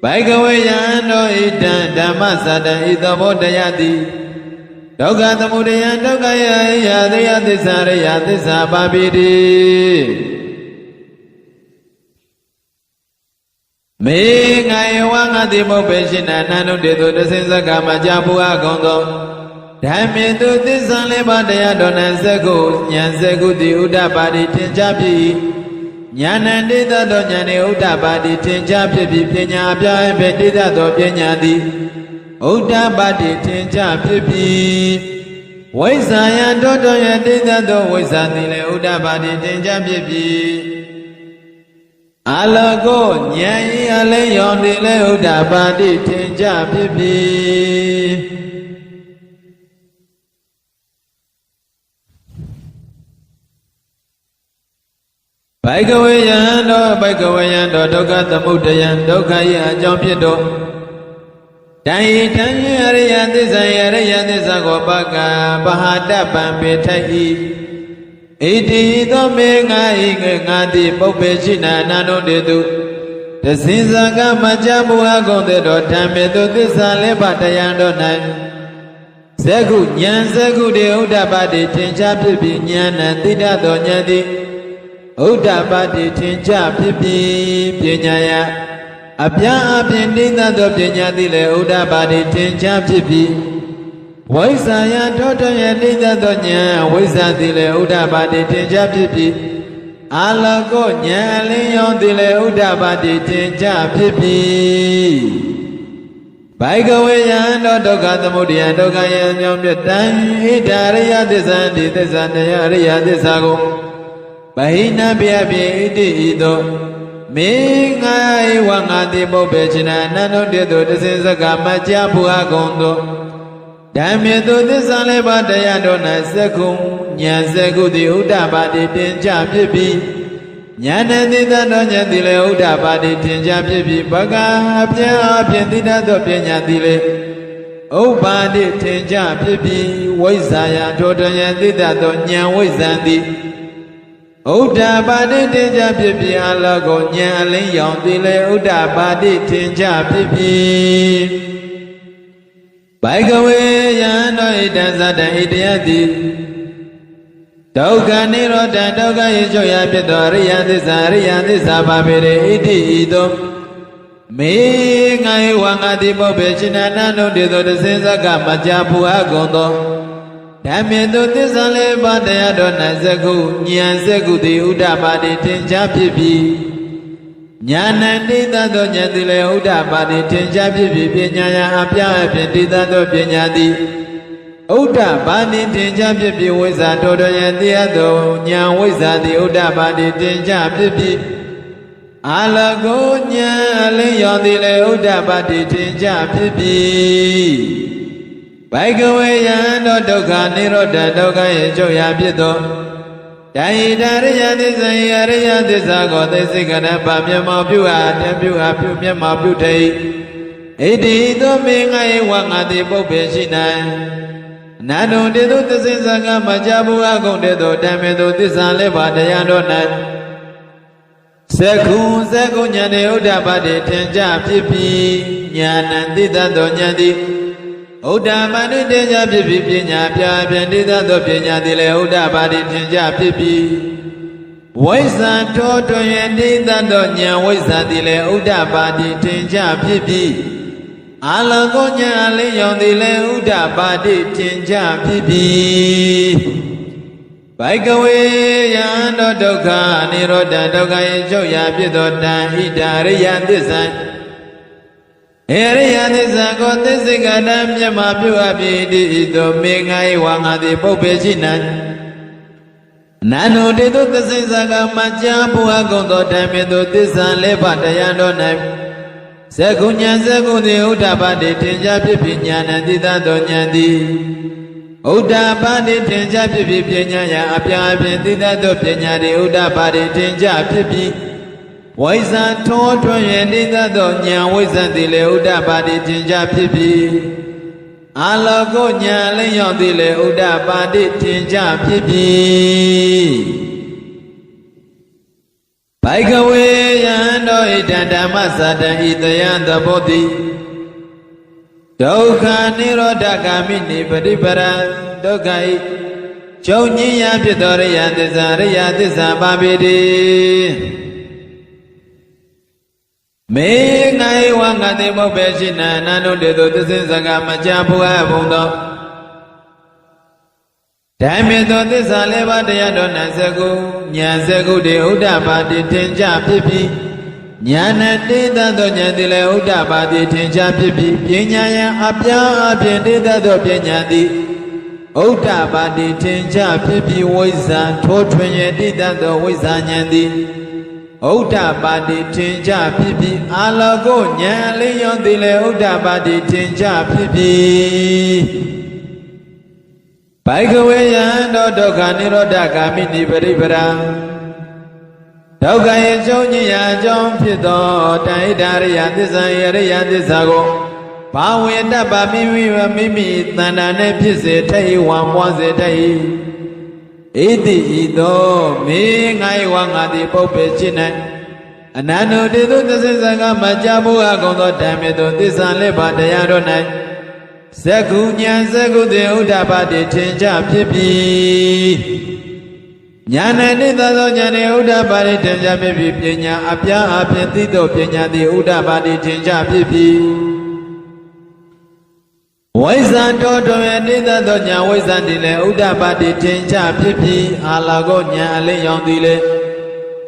ဘိကဝေယံတို့ဣဒံဓမ္မစတံဤသောဘောတရားသည်ဒုက္ခသမုဒယံဒုက္ခယရာသယသစ္စာရိယသစ္စာပါပိတိမေငါယဝငါတိမောပေရှင်နာနန္ဒုတေတုတသိစကမကြာဘုရားကုံသောဓမ္မေတုသစ္စာလေးပါးတရားတော်၌ဇဂုဉာဏ်ဇဂုတိဥဒ္ဓပါတိထင်ရှားဖြစ်ဉာဏ်တိတသောဉာဏ်နှင့်ဥဒ္ဓပါတိထင်ရှားဖြစ်ပြီးပညာအပြားဖြင့်တိတသောပညာသည်ဥဒ္ဓပါတိထင်ရှားဖြစ်ပြီးဝိဇ္ဇာယံတောတောယတိတသောဝိဇ္ဇာသည်လည်းဥဒ္ဓပါတိထင်ရှားဖြစ်ပြီးအာလကောဉာဏ်ဤအလင်းရောင်သည်လည်းဥဒ္ဓပါတိထင်ရှားဖြစ်ပြီးဘိကဝေယံတော်ဒုက္ခသမုဒယံဒုက္ခ၏အကြောင်းဖြစ်သောတန်ဤတန်အရိယသစ္စာအရိယသစ္စာကိုပကပဟာတပံပေထိုက်၏ဣတိသောမေငါဤငါတိပုပ္ပေရှိနာအနန္တုတေတုတသိဇာကမကြာဘုရားကုံတေတော်ဓမ္မေတုသစ္စာလေးပါးတရားတော်၌ဇဂုဉာဏ်ဇဂုတေဥဒ္ဓပါတိထင်ရှားဖြစ်ပြီးဉာဏ်သိတတ်သောဉာဏ်သည်ဥဒ္ဓပါတိထင်ရှားဖြစ်ပြီးပညာယအပြားအပြင်တိတတ်သောပညာသည်လည်းဥဒ္ဓပါတိထင်ရှားဖြစ်ပြီးဝိဇ္ဇာယထောထယတိတတ်သောဉာဏ်ဝိဇ္ဇာသည်လည်းဥဒ္ဓပါတိထင်ရှားဖြစ်ပြီးအာလကောဉာဏ်အလင်းရောင်သည်လည်းဥဒ္ဓပါတိထင်ရှားဖြစ်ပြီးဘိကဝေယံတော်ဒုက္ခသမုဒယဒုက္ခယံကြောင့်ပြတံဣဒာရိယသစ္စာတိသစ္စာတရားရိယသစ္စာကိုဗဟိနပြပြေဣတိဤသို့မေငါဧဝငါတိပုပ္ပေချိနာနန္ဒုတေတုတသိစကမကြာဘုရားကုံသောဓမ္မေတုသစ္စာလေးပါးတရားတော်၌ဇဂုဉာဏ်ဇဂုတိဥဒ္ဓပါတိတင်ကြဖြစ်ပြီးဉာဏ်သိတတ်သောဉာဏ်သည်လည်းဥဒ္ဓပါတိတင်ကြဖြစ်ပြီးဘဂအပြားဖြင့်သိတတ်သောပညာသည်လည်းဥပ္ပါတိတင်ကြဖြစ်ပြီးဝိဇ္ဇာယထောထယသိတတ်သောဉာဏ်ဝိဇ္ဇံသည်ဥဒ္ဓပါတိထင်ရှားဖြစ်ပြီးအလောကောဉာဏ်အလင်းရောင်သည်လည်းဥဒ္ဓပါတိထင်ရှားဖြစ်ပြီးဘိကဝေယံတို့ဣတံသတ္တဣတယတိဒုက္ခនិရောဓဒုက္ခ၏ချုပ်ရာဖြစ်သောအရိယသစ္စာပါပေရေဣတိဤသို့မေငါဧဝငါတိပုပ္ပေချိနာနန္ဒုတေသောတသိစကမကြာဘုရားကုံသောဓမ္မေတုသစ္စာလေးပါးတရားတော်၌ဇဂုဉာဏ်ဇဂုတိဥဒ္ဓပါတိထင်ရှားဖြစ်ပြီးဉာဏ်တိတတ်သောဉာဏ်သည်လည်းဥဒ္ဓပါတိထင်ရှားဖြစ်ပြီးပညာယအပြားအဖြင့်တိတတ်သောပညာသည်ဥဒ္ဓပါတိထင်ရှားဖြစ်ပြီးဝိဇ္ဇာတောတော်ယံတရားသောဉာဏ်ဝိဇ္ဇာသည်ဥဒ္ဓပါတိထင်ရှားဖြစ်ပြီးအာလကောဉာဏ်အလင်းရောင်သည်လည်းဥဒ္ဓပါတိထင်ရှားဖြစ်ပြီးဘိကဝေယံတော်ဒုက္ခនិရောဓဒုက္ခ၏ချုပ်ရာဖြစ်သောတန်ဤတရိယသစ္စာအရိယသစ္စာကိုသိစိကရပမျက်မှောက်ပြုအားတပြုအားပြုမျက်မှောက်ပြုထိဣတိသောမေငါဧဝငါတိပုပ္ပေရှိနံအနန္တုတေတုသစ္စာကမကြာဘုရားကုံတေသောဓမ္မေသောသစ္စာလေးပါးတရားတော်၌ဇ Seku nyane udabade tenja pipi nyana tita do nyadi udabade tenja pipi pinya pya tita do pinya dile udabade tenja pipi Waisa toto yendita do nya waisa dile udabade tenja pipi Alago nya leyon dile udabade tenja pipi Baikawe yando dukha nirodha dukha yecho ya pito ta hita riya tissa Riya tissa ko tissika ta myama pyu apiti ito mengai wangati pupe shina Nano tito tissisa ka macha puha konto tamito tissa lepa tayando nai Sekunya sekundi udapati tenja pipi nyana tita do nyandi Udapadi tenja pipi pinya ya apya tita do pinya di udapadi tenja pipi Waisa toto yendita do nya waisa dile udapadi tenja pipi Alago nya leyon dile udapadi tenja pipi Baikawe yando itanda masada itayanda bodhi Dukha nirodha kamini padipara dukhai Chonyiya pito riya tissa babidi Me ngai wangati mope shina nanu dedo tissaka macha puha bhundo Dhammito tissa leva tayado naseku Nyaseku de udapati tenja pipi Nyana tita do nyandile udapati tenja pipi Pinyaya apya apya tita do pinyadi Udapati tenja pipi waisa Totwenye tita do waisa nyandi Udapati tenja pipi Alago nyali yondile udapati tenja pipi Baikawe yando dukha nirodha kamini paripara Dukha yecho nyiya chong pito Taita riya tissa ko Bawe tapa mimi tandane pise tayi wamwase tayi Iti ito me ngai wangati pupe china Anano tito tissisa ka macha puha konto dhammito tissa lepa tayado nai Seku nya seku de udapati tenja pipi Nyana tita do nyane udapati tenja pipi Pinya apya apya tito pinya di udapati tenja pipi Waisa toto tita do nya waisa dile udapati tenja pipi Alago nya leyon dile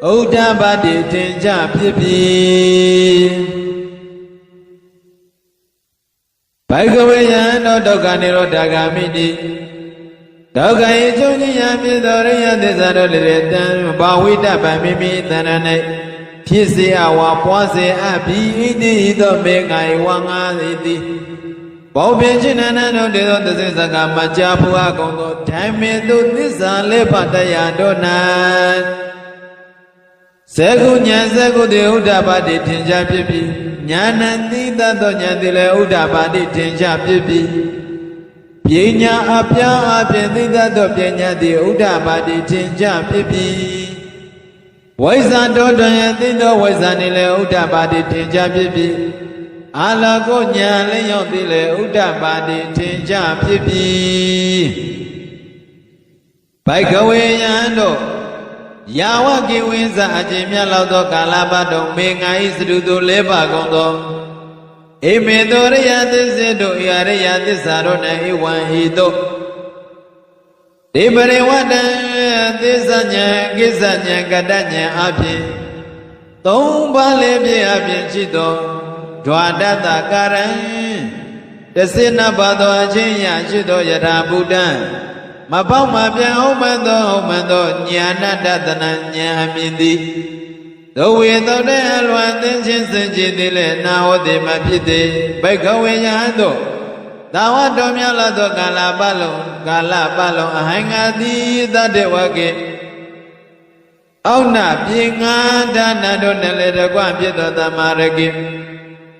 udapati tenja pipi Baikawe yando dukha nirodha kamini Dukha yecho nyiya pito riya tissa do lire tan Bawita pamimi tanane Pisi awa pwase api iti ito mengai wanga iti Baupe china nano dedo tissisa ka macha puha konto Dhammito tissa lepa tayado nan Seku nya seku de udapati tenja pipi Nyana tita do nyandile udapati tenja pipi Pinya apya apya tita do pinya di udapati tenja pipi Waisa toto yandito waisa nile udapati tenja pipi Alago nya leyon dile udapati tenja pipi Baikawe yando Yawa kiwinsa ajimya lauto kalabado menga isrudu leba gondo Imedo riya tisido riya tisaro na iwan hito Dibari wada tisanya kisanya kadanya api Tomba lebi api chito Dwadata karan Tesina bado ajinya chito yada buddha Mapau mapya omando nyana datana nyamindi Dowe tode alwan tenchin senchi dile na ode mapite Baikawe yando Tawa domya lato kala balon ahangati tate wake Auna pinga dana do nele de kwa pito tamaraki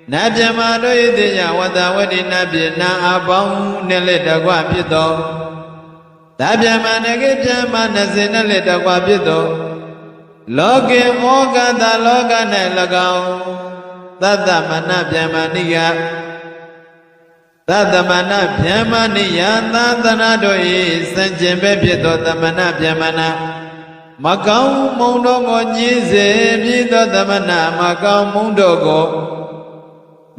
Nabya mado itiya wata wadi nabya na abang nele de kwa pito Tabya manake pyama nasina le takwa pito လောကေဩကတလောက၌၎င်းသတ္တမနဗျမဏိယသတ္တမနဗျမဏိယသာသနာတို့၏စံကျင်ပဲဖြစ်သောသမဏဗျမဏမကောင်းမုံတို့ကိုညှင်းစေပြီးသောသမဏမကောင်းမုံတို့ကို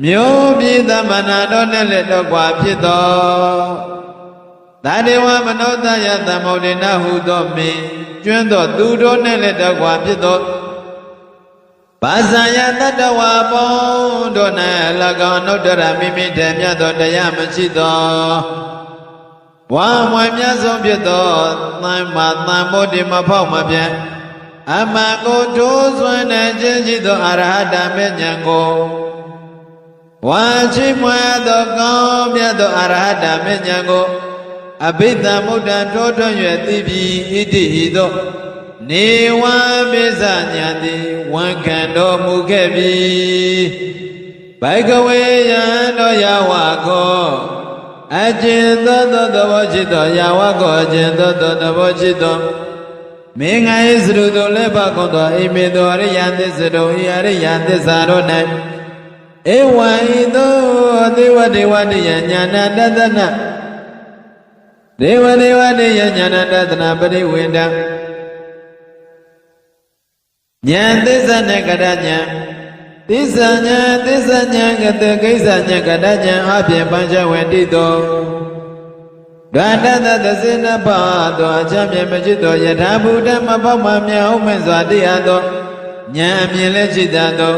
မျိုးပြီးသမဏတို့နဲ့လည်းတော့ကွာဖြစ်သောသာဒေဝမနောတယသမုဒ္ဒေနဟုသောမင်းကျွန်းသောသူတို့နဲ့လည်းတော့ကွာဖြစ်သောဘာဇာယတတဝါပေါင်းတို့၌၎င်းနုတ္တရမိမိတည်းမြတ်သောတရားမရှိသောဝါမွယ်မြတ်ဆုံးဖြစ်သောသံမာသံမိုဒ္ဓိမဖောက်မပြတ်အမှန်ကိုထိုးစွမ်းတဲ့ခြင်းရှိသောအရဟတမေဉ္ဇဉ်ကိုဝါချိမွယ်သောကောင်းမြတ်သောအရဟတမေဉ္ဇဉ်ကိုအဘိဓမ္မုဒ္ဒထိုးထွန်း၍သိပြီးဣတိဟိသောနေဝံပိစညာတိဝန်ခံတော်မူခဲ့ပြီဘိကဝေယံတော်ယဝကောအကျဉ်သောသဘောရှိသောယဝကောအကျဉ်သောသဘောရှိသောမင်္ဂယစရုတို့လည်းပါကုန်သောအိမေသောအရိယသစ္စာတို့ဤအရိယသစ္စာတို့၌ဧဝံဤသောဒေဝဒေဝတိယညာဏတတနာဒေဝဒေဝတိယညာဏတတနာပရိဝေဒံဉာဏ်သစ္စာနဲ့ကတဉာဏ်သစ္စာဉာဏ်သစ္စာဉာဏ်ကတကိစ္စဉာဏ်ကတဉာဏ်အပြင်ပัญចဝေတိတောဒွါတတသစေနပါသောအချမ်းမြတ်မရှိသောယထာဘုဒ္ဓမပေါက်မှမြောက်မဲ့စွာတရားသောဉာဏ်အမြင်လည်းရှိတတ်သော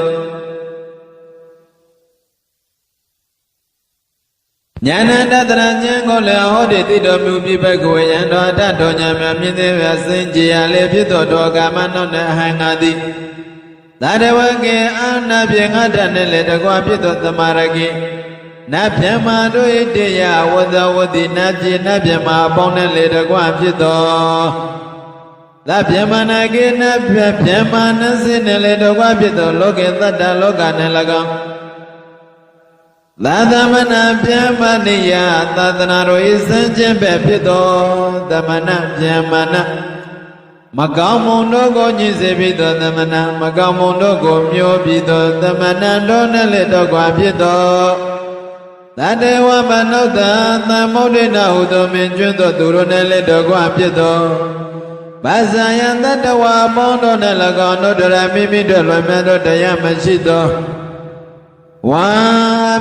ဉာဏတတရဉာဏ်ကိုလည်းဟောဒီတိတော်မူပြီးဘက်ကိုယံတော်အထတော်ဉာဏ်များမြင်သေးပြစင်ကြရလေဖြစ်သောတောကာမနောနဲ့အဟံငါသည်သာတဝကေအာနာပြေငါတတ်နဲ့လည်းတကွာဖြစ်သောသမာရကေနတ်ဗျမတို့၏တရားဝဇဝတိနတ်ပြေနတ်ဗျမအပေါင်းနဲ့လည်းတကွာဖြစ်သောသဗ္ဗမနာကေနတ်ဗျမနစိနဲ့လည်းတကွာဖြစ်သောလောကေတတ္တလောကနဲ့၎င်းသာသမဏဗျမဏိယသာသနာတော်၏စံကျင်ပဲဖြစ်သောသမဏဗျမဏမကောင်းမုံတို့ကိုညှိစေပြီးသောသမဏမကောင်းမုံတို့ကိုမျိုးပြီးသောသမဏတို့နဲ့လည်းတော့ကွာဖြစ်သောသတ္တဝမနုဿသမုဒ္ဒေနဟုသောမင်းကျွန်းသောသူတို့နဲ့လည်းတော့ကွာဖြစ်သောဘာဇာယတတဝါပေါင်းတို့နဲ့၎င်းတို့တရမိမိတို့လွယ်မြတ်သောတရားမရှိသောဝါ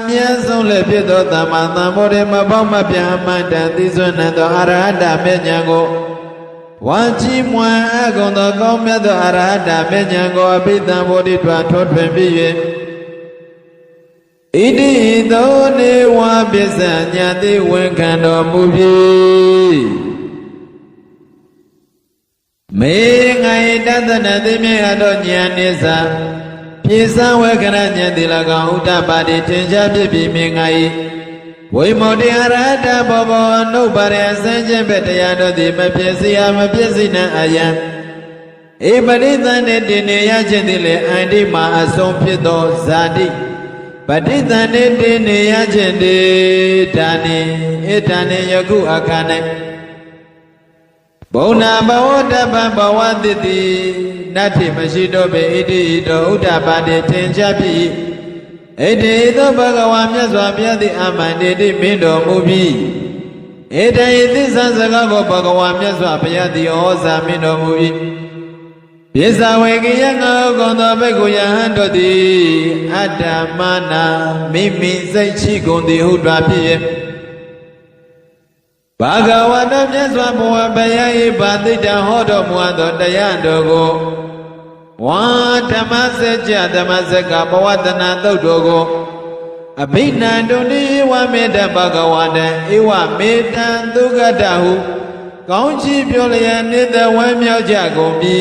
မြတ်ဆုံးလည်းဖြစ်သောသမ္မာသမ္ဗုဒ္ဓမပေါက်မပြအမှန်တန်သိစွမ်းသောအရဟတမေဉ္ဇဉ်ကိုဝါချီးမွမ်းအကုန်သောကောင်းမြတ်သောအရဟတမေဉ္ဇဉ်ကိုအဘိဓမ္မာဘုဒ္ဓထွာထိုးထွင်းပြီး၍ဣတိသောနေဝါပစ္စညာတိဝန်ခံတော်မူပြီမေငိုင်တသနသိမြတ်သောဉာဏ်နိစ္စပြေစံဝေကရဉာဏ်တိ၎င်းဥဒ္ဒပါတိထင်ရှားဖြစ်ပြီးမြင်ငါ၏ဝိမု တေအရဟတဘောဘောအနုပါရအစံခြင်းပဲတရားတို့သည်မဖြစ်စီရမဖြစ်စီနှံအယံဧပရိသန္တေတင်နေရခြင်းသည်လေအန္တိမာအဆုံးဖြစ်သောဇာတိပဋိသန္တေတင်နေရခြင်းတေဒါနိဧဒါနိယခုအခါ၌ဘုံနာဘဝတပံဘဝတိတိနတ္ထိမရှိတော့ပေဣတိတောဥဒ္ဓပါတိထင်ရှားပြီဣတိသောဘဂဝါမြတ်စွာဘုရားသည်အမှန်တေတိမင်းတော်မူပြီဣတိသစ္စာစကားကိုဘဂဝါမြတ်စွာဘုရားသည်ဩဇာမင်းတော်မူပြီပိဿဝေကိယငါဥကုံသောဘိက္ခုယဟန်တို့သည်အတ္တမနာမိမိစိတ်ရှိကုန်သည်ဟုတွာဖြစ်ရဲ့ဘာဂဝတမြတ်စွာဘုရားဘုရား၏ဗာတိတံဟောတော်မူသောတရားတော်ကိုဝါဓမ္မစကြာဓမ္မစကဘဝတနာသုတ်တော်ကိုအဘိနန္တုနိဝမေတ္တဘဂဝတံဧဝမေတ္တံသုဂတဟုကောင်းချီးပြောလျက်နေတဝမ်းမြောက်ကြကုန်ပြီ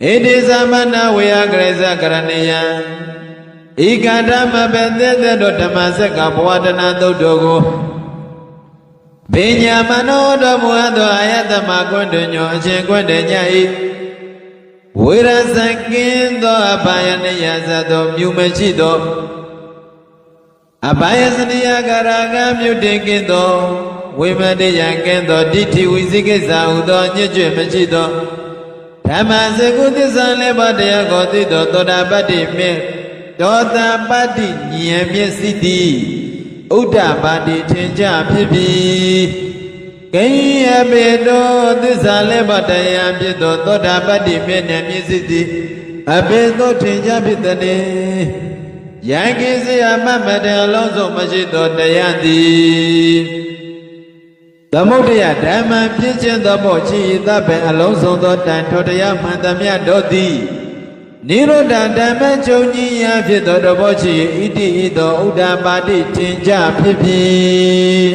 ဣတိသမဏဝေယကရေဇကရဏေယံဤကဓမ္မဘေသက်သက်တို့ဓမ္မစကဘဝတနာသုတ်တော်ကိုပညာမနောတော်မူသောအာယတမကွန်းတွညောအရှင်ကွန်းတညဤဝေရဇကင်းသောအဘာယနိယဇသောမြူမရှိသောအဘာယစနိယကရာဂမြုတေကင်းသောဝိမတေယကင်းသောဒိဋ္ဌိဝိသိကိစ္စဟုသောညွတ်ကျွမရှိသော ဓမ္မစကုသစ္စာလေးပါးတရားကိုသိတော်သောတာပတ္တိမေသောတာပတ္တိဉာဏ်မျက်စိတိဥဒ္ဒပါတိထင်ကြဖြစ်ပြီးကိယပေတောသစ္စာလေးပါးတရားဖြစ်သောသောတာပတ္တိမေဉာဏ်မျက်စိတိအပေသောထင်ကြဖြစ်တဲ့ယံကိစယမမတံအလုံးစုံမရှိသောတရားသည်သမုဒယဓမ္မဖြစ်ခြင်းသောဘောရှိသဗ္ဗံအလုံးစုံသောတန်ထိုတရားမှန်သမျှတို့သည်နိရောဓဓမ္မချုပ်ကြီးရာဖြစ်သောတဘောရှိဣတိဤသောဥဒ္ဒပါတိထင်ကြဖြစ်ပြီး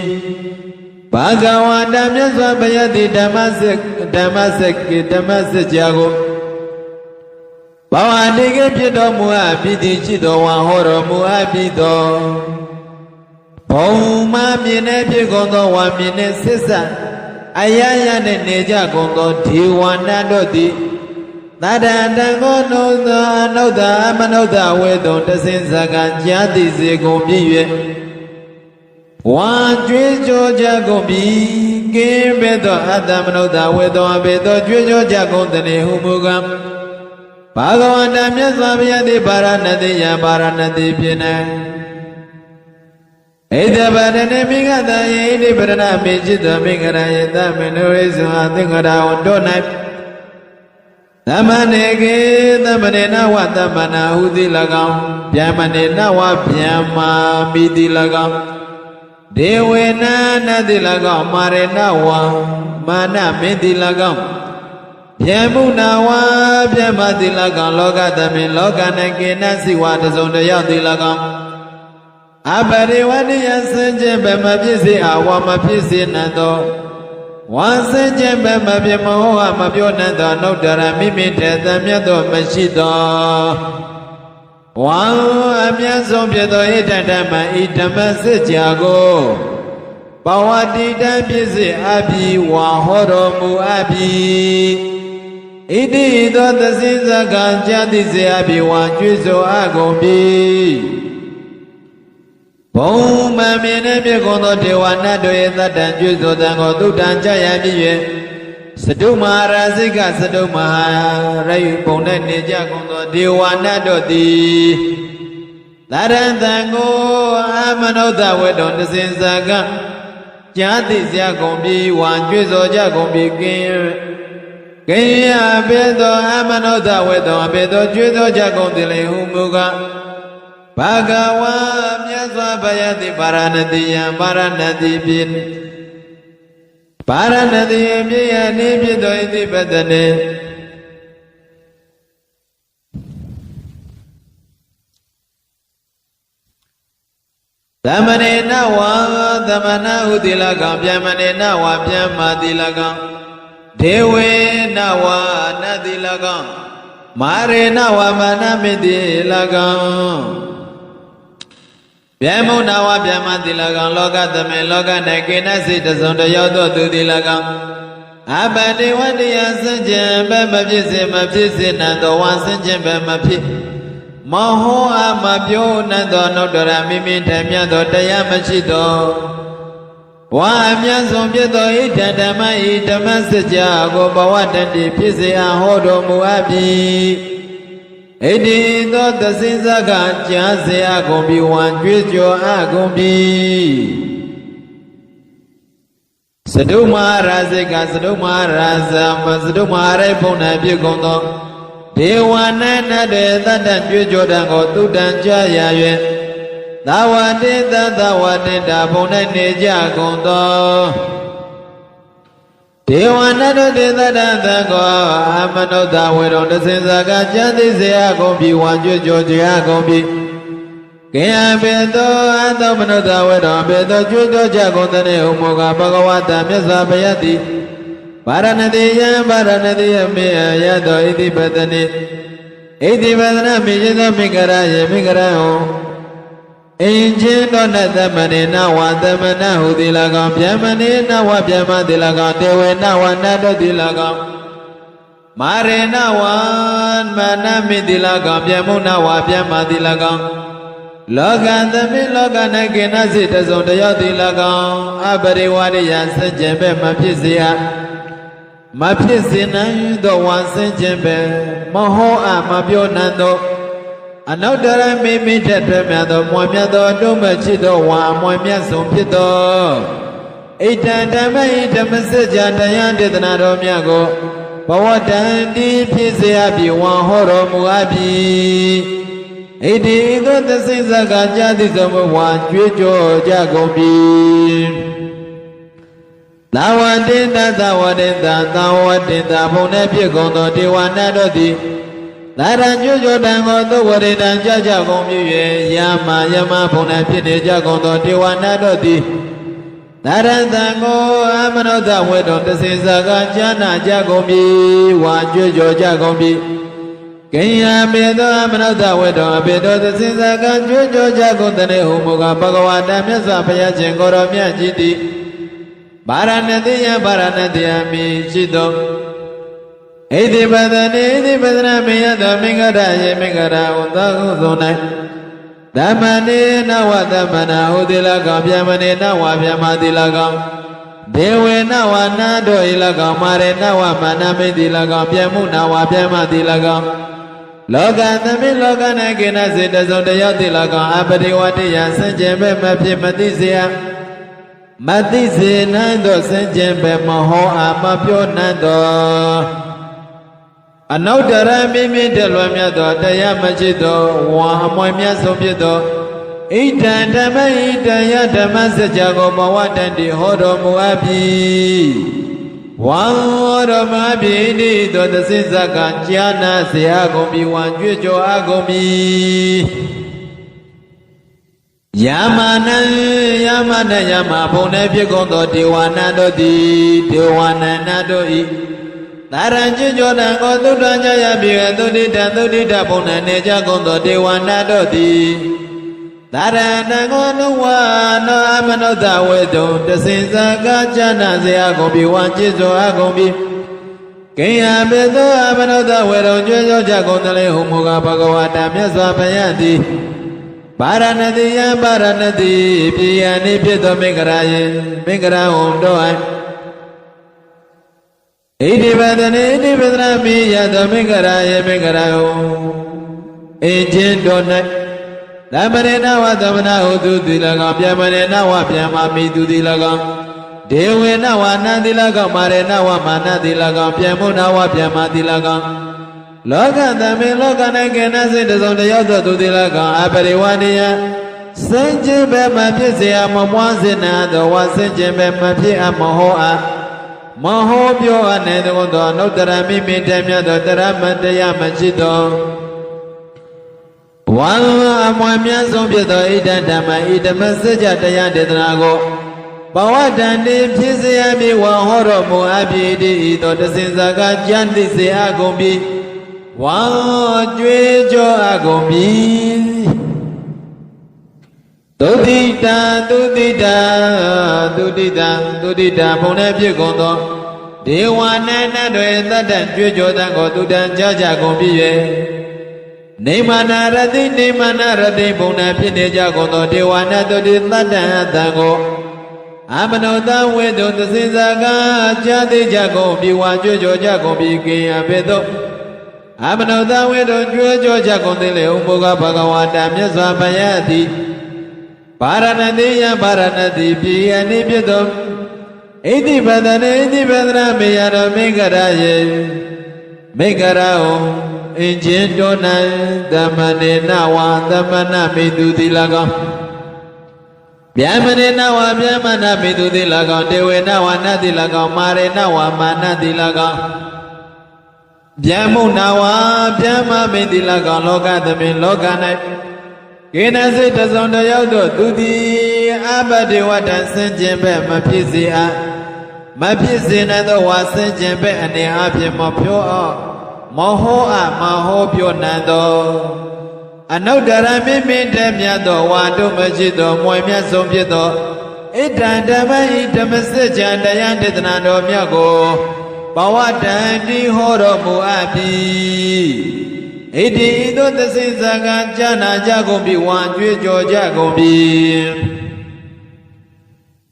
ဘာဂဝါတမြတ်စွာဘုရားသည်ဓမ္မစကြာကိုဘဝတိကေဖြစ်တော်မူအပ်ပြီးသည်ရှိတော်ဝါဟောတော်မူအပ်ပြီးသောဘုံမမြင်တဲ့ဖြစ်ကုန်သောဝါမြင်တဲ့ဆစ္ဆအယယနဲ့နေကြကုန်သောဒေဝနာတို့သည်သတ္တတံကိုနုသောအနုဿအမနုဿဝေတုံတဆင်းစကံကြာတိစေကုန်ပြီ၍ဝါကျွေးကြောကြကုန်ပြီကင်းပေသောအတ္တမနုဿဝေတုံအပေသောကျွေးကြောကြကုန်သည်ဟုမူကားဘာဂဝန္တမြတ်စွာဘုရားသည်ပါရဏတိယပါရဏတိဖြစ်နေဣဒဗရဏေမိဂတယေဣတိပရဏမေจิตမိဂရယေသမနုရိစုအသင်္ကရာဝတော၌သမနေကေသမနေနဝသမနာဟုတိ၎င်းဗျမနေနဝဗျမ္မာမိတိ၎င်းဒေဝေနနတိ၎င်းမာရေနဝမာနမေတိ၎င်းဗျမုနာဝဗျမတိ၎င်းလောကသမင်လောက၌ကေနစိဝတစုံတယောက်တိ၎င်းအပရိဝတိယစင်ခြင်းဘမဖြစ်စေအဝမဖြစ်စေနံသောဝါစင်ခြင်းဘမဖြစ်မဟုတ်ဟာမပြောနံသောနှုတ်တရမိမိထေသမြတ်သောမရှိသောဝါအမြတ်ဆုံးဖြစ်သောဣဒဓမ္မဤဓမ္မစစ်ကြာကိုဘဝတိတံဖြစ်စေအပြီးဝါဟောတော်မူအပြီးဣတိသောသစိစကံကြာတိစေအပြီးဝါကျွေးဆိုအကုန်ပြီဘုံမမြင်တဲ့မြေကုန်သောဒေဝနာတို့ရဲ့သတ္တံကျွေးဆိုတံကိုသုတ္တံကြရပြီ၍စတုမဟာရာစိကစတုမဟာရယုပုံနဲ့နေကြကုန်သောဒေဝနာတို့သည်သရံတံကိုအမနုဿဝေတုံတစင်စကံကြာတိစရာကုန်ပြီဝါကျွေးဆိုကြကုန်ပြီကင်းရပေသောအမနုဿဝေတုံအပေသောကျွေးသောကြကုန်သည်လေဟုမူကားဘာဂဝါမြတ်စွာဘုရားသည်ပါရဏတိယံပါရဏတိဖြစ်ပါရဏတိယမြေယနေဖြစ်သောဣတိပတနေသမနေနဝသမနာဟုတိလကံဗျမနေနဝဗျမ္မာတိလကံဒေဝေနဝနတိလကံမာရေနဝမာနမိတိလကံဗျမုနာဝဗျမတိလကံလောကသမေလောက၌ကိနစိတစုံတယောသောသူတိလကံအပတိဝတ္တယစဉ္ကျင်ဘမဖြစ်စေမဖြစ်စေနံသောဝါစဉ္ကျင်ဘမဖြစ်မဟောအမပြောနံသောနှုတ်တရမိမိထမြတ်သောတရားမရှိသောဝါအမြတ်ဆုံးဖြစ်သောဣဒဓမ္မဤဓမ္မစကြာကိုဘဝတတိဖြစ်စေအဟောတော်မူအပ်ပြီဣတိသောသစိစကကြားစေအကုန်ပြီဝံကြွေးကြော်အကုန်ပြီစတုမဟာရာဇိကစတုမဟာရာဇမစတုမဟာရိဘုံ၌ပြုကုန်သောဒေဝနာနတေသတ္တကြွေးကြော်တံကိုသုတံကြားရ၍သာဝတိသသဝတိတာဘုံ၌နေကြကုန်သောဒေဝနာတို့တေသတ္တသံကိုအမနုဿဝေရုံတစင်စကကြာတိစေအကုန်ပြီဝါကျွတ်ကြောကြအကုန်ပြီကေယဘေသောအတောမနုဿဝေရုံဘေသောကျွတ်ကြောကြကုန်တဲ့ဥမောကဘဂဝတာမြတ်စွာဘုရားသည်ပါရဏတိယံပါရဏတိယမေယသောဣတိပတနိဣတိပတနာမေယသောမိဂရယေမိဂရဟောအင်ချင်းသောနသမနေနဝသမနဟုတိလကံဗျမနေနဝဗျမတိလကံတေဝေနဝနတောတိလကံမာရေနဝမနမိတိလကံဗျမုနဝဗျမတိလကံလောကသမိလောက၌ကိနစိတစုံတယောတိလကံအပရိဝရိယစัจ jin ပဲမဖြစ်စေယဣ မဖြစ်စေနိုင်သောဝါဆင်းခြင်းပဲမဟောအပ်မပြောနိုင်သောအနုတ္တရမိမိထက်ထွဲမြတ်သောမွန်မြတ်သောတုံးမဲ့ချစ်သောဝါမွန်မြတ်ဆုံးဖြစ်သောဣတံဓမ္မဤဓမ္မစကြာတရားဒေသနာတော်မြတ်ကိုဘဝတန်တိဖြစ်စေအပ်ပြီးဝါဟောတော်မူအပ်ပြီးဣတိသောသစိစကကြာတိသမဝါကြွေးကြော်ကြကုန်ပြီသာဝတိတသဝတိတသာဝတိတဘုံနဲ့ဖြစ်ကုန်သောဒေဝနာတို့သည်သာရံကျွကြောတံကိုသုဝရိတံကြကြကုန်ပြီ၍ယာမယမဘုံနဲ့ဖြစ်နေကြကုန်သောဒေဝနာတို့သည်သာရံတံကိုအမနောသဝေတုံတစေစကကြာနာကြကုန်ပြီဝါကျွကြောကြကုန်ပြီကိယံပေသောအမနောသဝေတုံအပေသောတစေစကကျွကြောကြကုန်တဲ့ဟုမူကားဘဂဝါတမြတ်စွာဘုရားရှင်ကိုယ်တော်မြတ်ကြီးသည်ဗာရဏတိယဗာရဏတိယမိရှိသောဣတိပဒနေဣတိပဒနာမေယသောမင်္ဂရယေမင်္ဂရဝတ္တဟုသော၌သမ္မနေနဝသမ္မနာဟုတိလကောင်ဗျမနေနဝဗျမတိလကောင်ဒေဝေနဝနာတို့ဤလကောင်မာရေနဝမနာမိတိလကောင်ပြမှုနဝဗျမတိလကောင်လောကသမိလောက၌ကိနစေတစုံတယောက်တိလကောင်အပရိဝတ္တိယဆင်ကျင်ပဲမဖြစ်မသိစေယမသိစေနိုင်သောဆင်ကျင်ပဲမဟောအမပြောနိုင်သောအနုတ္တရမိမိတလွန်မြတ်သောတရားမရှိသောဝါအမွေမြတ်ဆုံးဖြစ်သောဣဒံဓမ္မဣဒံယဓမ္မစကြာကိုဘဝတန်တိဟောတော်မူအပ်ပြီဝါဟောတော်မူအပ်ပြီဤသို့သစိစကကြာနာစေအကုန်ပြီဝါကြွကြော်အကုန်ပြီယာမနံယာမနယမဘုံနဲ့ဖြစ်ကုန်သောဒေဝနာတို့သည်ဒေဝနာနာတို့ဤသာရံကျွကြောတံကိုသုတ္တံကြရပြီသုတိတံသုတိတဘုံနဲ့နေကြကုန်သောဒေဝနာတို့သည်သာရဏံကိုနုဝနောအမနောသဝေတုံတစင်စကားကြာနာစေအကုန်ပြီဝါจิตစွာအကုန်ပြီကိယံပေသောအမနောသဝေတုံကျွကြောကြကုန်တယ်လေဟုမူကားဘဂဝတာမြတ်စွာဘုရားသည်ဗာရဏတိယဗာရဏတိပြည်ယနိဖြစ်သောမင်္ဂရာယေမင်္ဂရာဝံတို့ဣတိပဒနေဣတိပဒနာမိယသောမင်္ဂရာယေမင်္ဂရာဝံအင်ချင်းတို့၌သမရေနဝသမနာဟုသူတိလကောင်ပြမရေနဝပြမမိသူတိလကောင်ဒေဝေနဝနာတိလကောင်မာရေနဝမာနတိလကောင်ပြမုနဝပြမတိလကောင်လောကသမေလောက၌ကေနစိတ်တစုံတယောက်သောသူတိလကောင်အပရိဝဏိယစင်ကြင်ပဲမဖြစ်เสียမမွားစေနာသောဝစင်ကြင်ပဲမဖြစ်အမဟောအမဟောပြောအပ်နေသောအနုတ္တရမိမိတည်းမြတ်သောတရမတရားမရှိသောဝါအမွန်မြတ်ဆုံးဖြစ်သောဣဒံဓမ္မဣဓမ္မစကြာတရားဒေသနာကိုဘဝတန်တိဖြစ်စေအပ်ဝါဟောတော်မူအပ်ပြီဤသောတစင်စကားကြံသိစေအကုန်ပြီဝါကြွေးကြောအကုန်ပြီသုတိတံသုတိတံသုတိတံသုတိတံဘုံနဲ့ဖြစ်ကုန်သောဒေဝနာနတ်တွေတတ်တန်ကြွေးကြောတံကိုသူတန်ကြကြကုန်ပြီ၍နေမနာရတိနေမနာရတိဘုံနဲ့ဖြစ်နေကြကုန်သောဒေဝနာတို့သည်တတ်တန်အတန်ကိုအမနောတဝေတုသစိစကားကြာသေးကြကုန်ပြီဝါကြွေးကြောကြကုန်ပြီကိယံပေသောအမနောတဝေတုကြွေးကြောကြကုန်သေးလေဥပုဂ္ဂဘဂဝါတာမြတ်စွာဘုရားသည်ဗာရဏတိယဗာရဏတိပြည်ယနိဖြစ်သောဣတိပဒနေဣတိပဒနာမေယတော်မင်္ဂရာယေမင်္ဂရာဝံအင်ချင်းတော်၌သမနေနဝသမနမိတုတိလကောင်ဗျမနေနဝဗျမနမိတုတိလကောင်ဒေဝေနဝနတိလကောင်မာရေနဝမာနတိလကောင်ဗျမုနဝဗျမမိတိလကောင်လောကသမင်လောက၌ကိနစိတ်တစုံတယောက်တို့သူသည်အဘဒေဝတံစင်ကျင်ပဲမဖြစ်စေအပ်မဖြစ်စေနိုင်သောဝါစင်ကျင်ပဲအနေအဖြင့်မဖြောအောင်မဟောအမဟောပြောနိုင်သောအနုတ္တရမိမိတည်းမြတ်သောဝါတို့မရှိသောမွေမြတ်ဆုံးဖြစ်သောဣဒံဓမ္မဤဓမ္မစကြာတရားဒေသနာတော်မြတ်ကိုဘဝတန်တိဟောတော်မူအပ်ပြီဣတိဤသို့သစိစကားကြာနာကြကုန်ပြီဝါကြွေးကြော်ကြကုန်ပြီ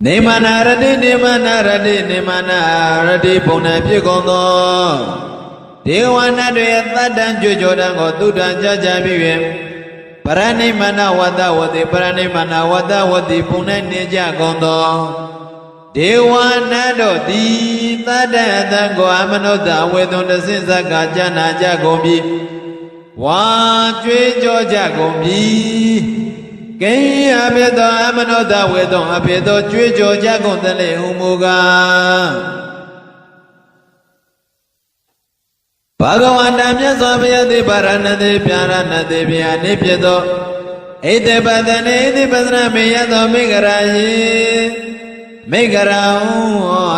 နေမနာရတိနေမနာရတိနေမနာရတိဘုံနဲ့ဖြစ်ကုန်သောဒေဝနာတွေသတ္တံကြွကြောတံကိုသုတ္တံကြကြပြီး၍ပရဏိမနာဝတ္တဝတိပရဏိမနာဝတ္တဝတိဘုံနဲ့နေကြကုန်သောဒေဝနာတို့သည်သတ္တအတံကိုအမနုဿဝေသွန်တဆင့်ဇက်ကကြနာကြကုန်ပြီဝါကြွေးကြောကြကုန်ပြီကိအဘေသောအမနုဿဝေသွန်အဘေသောကြွေးကြောကြကုန်သလေဟုမူကားဘဂဝန္တမြတ်စွာဘုရားသည်ဗာရဏတိပြာရဏတိဗျာနိဖြစ်သောဣတိပတနေဣတိပသနာမေယသောမိဂရာယိမိဂရာဟု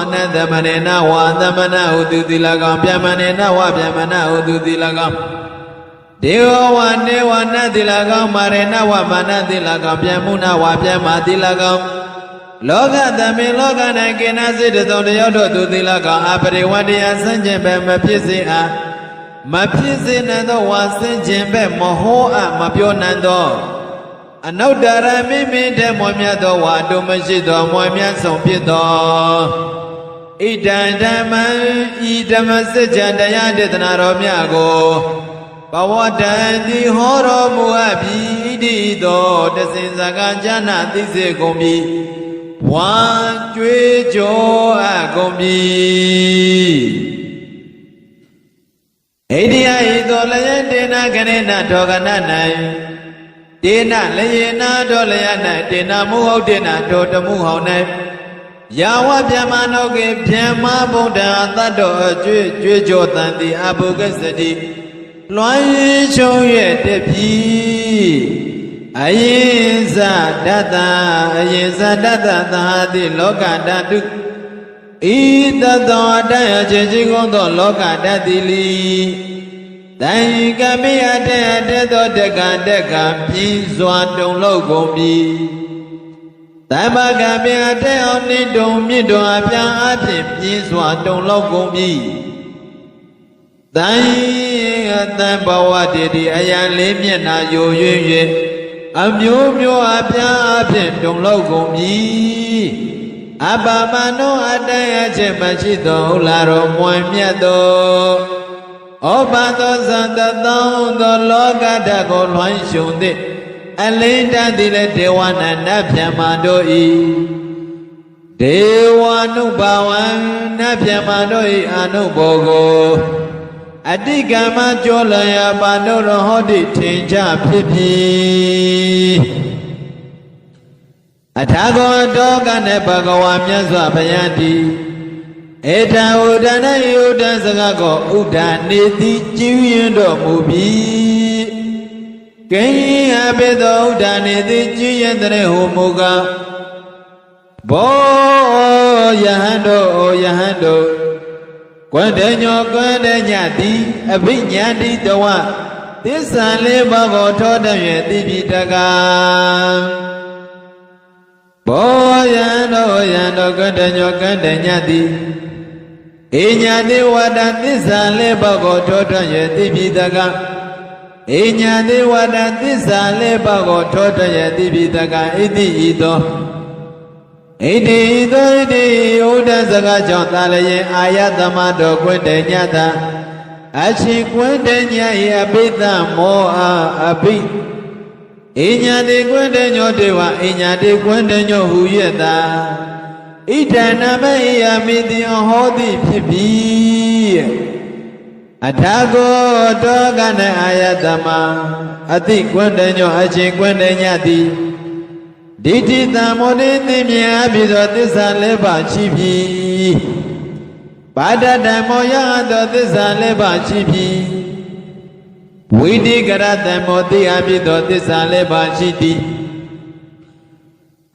အနတမနေနဝသမနဟုသူတိလကောင်ဗျမနေနဝဗျမနဟုသူတိလကောင်ဒေဝဝနေဝနတိလကောင်မာရေနဝမနတိလကောင်ဗျမုနဝဗျမတိလကောင်လောကသမေလောက၌ကိနာစိတ္တုံတယောတို့သူတိလကောင်အပရိဝတ္တယဆန့်ကျင်ပဲမဖြစ်စေအားမဖြစ်စေနိုင်သောဝါဆန့်ကျင်ပဲမဟောအပ်မပြောနိုင်သောအနုတ္တရမိမိတည်းမွန်မြတ်သောဝါတို့မရှိသောမွန်မြတ်ဆုံးဖြစ်သောဣဒံဓမ္မံဤဓမ္မစကြာတရားဒေသနာတော်မြတ်ကိုဘဝတံတိဟောတော်မူအပ်ပြီဣတိသောတဆင်စကားဉာဏသိစေကုန်ပြီဝါကြွေးကြောအပ်ကုန်ပြီဣတိယဤသောလယတေနကရေနဒောကန၌တေနလယေနာဒောလယ၌တေနမုဟုတ်တေနဒောတမှုဟောင်း၌ယာဝဗျမနောကေဗျမဗုဒ္ဓသတ္တောအကျွေးကြွေးကြောတန်တိအဘုဂစတိလွမ်းချုံရဲ့တပြီအယင်ဇဒတ္တအယင်ဇဒတ္တသာတိလောကဓာတုဤတသောအတ္တအချင်းချင်းကုန်သောလောကဓာတ်တိလီတန်ကမိအတ္တသောတက္ကပြင်းစွာတုံလောက်ကုန်ပြီတမ္ပကမိအတ္တအောင်နှင့်တုံမြင့်တော်အပြားအဖြစ်ပြင်းစွာတုံလောက်ကုန်ပြီတန်အတံဘဝတည်တည်အရာလေးမျက်နာယို၍အမျိုးမျိုးအပြားအဖြစ်တုံလောက်ကုန်ပြီအပမနောအတ္တအချက်မရှိသောဥလာတော်မွန်မြတ်သောဩဘာသောသံတသောသောလောကဓာတ်ကိုလွှမ်းရှုံသည်အလိန္ဒသည်လည်းဒေဝနာနတ်ဗျမတို့ဤဒေဝနုဘဝံနတ်ဗျမတို့ဤအနုဘောကိုအတိကမကြောလယပါဏုရဟောတိထင်ကြဖြစ်ပြီအထာဂောတောကနဲ့ဘဂဝါမြတ်စွာဘုရားတိဧတံဥဒ္ဒနယုဒံစကားကိုဥဒ္ဒနေတိကျူးရင်တော်မူပြီကိအဘေသောဥဒ္ဒနေတိကျူးရင်တဲ့ဟူမူကားဘောယဟန်တို့ကွန္တညောကွန္တညတိအဘိညာတိတဝသစ္စာလေးပါးကိုထောတရွယ်သိပြီတကားဘောယံတို့ကွန္တညောကွန္တညတိဣညာတိဝတ္တသစ္စာလေးပါးကိုထောတရွယ်သိပြီတကားဣညာတိဝတ္တသစ္စာလေးပါးကိုထောတရွယ်သိပြီတကားဣတိဤသောဣတိသောဣတိဥဒ္ဒစကားကြောင့်သာလျင်အာယသမတော်ကွန္တညတာအရှင်ကွန္တည၏အဘိဓမ္မောအဘိဣညာတိကွန္တညောတေဝဣညာတိကွန္တညောဟူ၍သာဣဒံနမေယမိတိဟောတိဖြစ်ပြီအထာဂောတောကနအာယသမအတိကွန္တညောအရှင်ကွန္တညတိဒိဋ္ဌိတံမောတိသိမြင်အပ်ပြီးသောသစ္စာလေးပါးရှိပြီပါဒတံမောယသောသစ္စာလေးပါးရှိပြီဝိတိကရတံမောတိအပ်ပြီးသောသစ္စာလေးပါးရှိသည်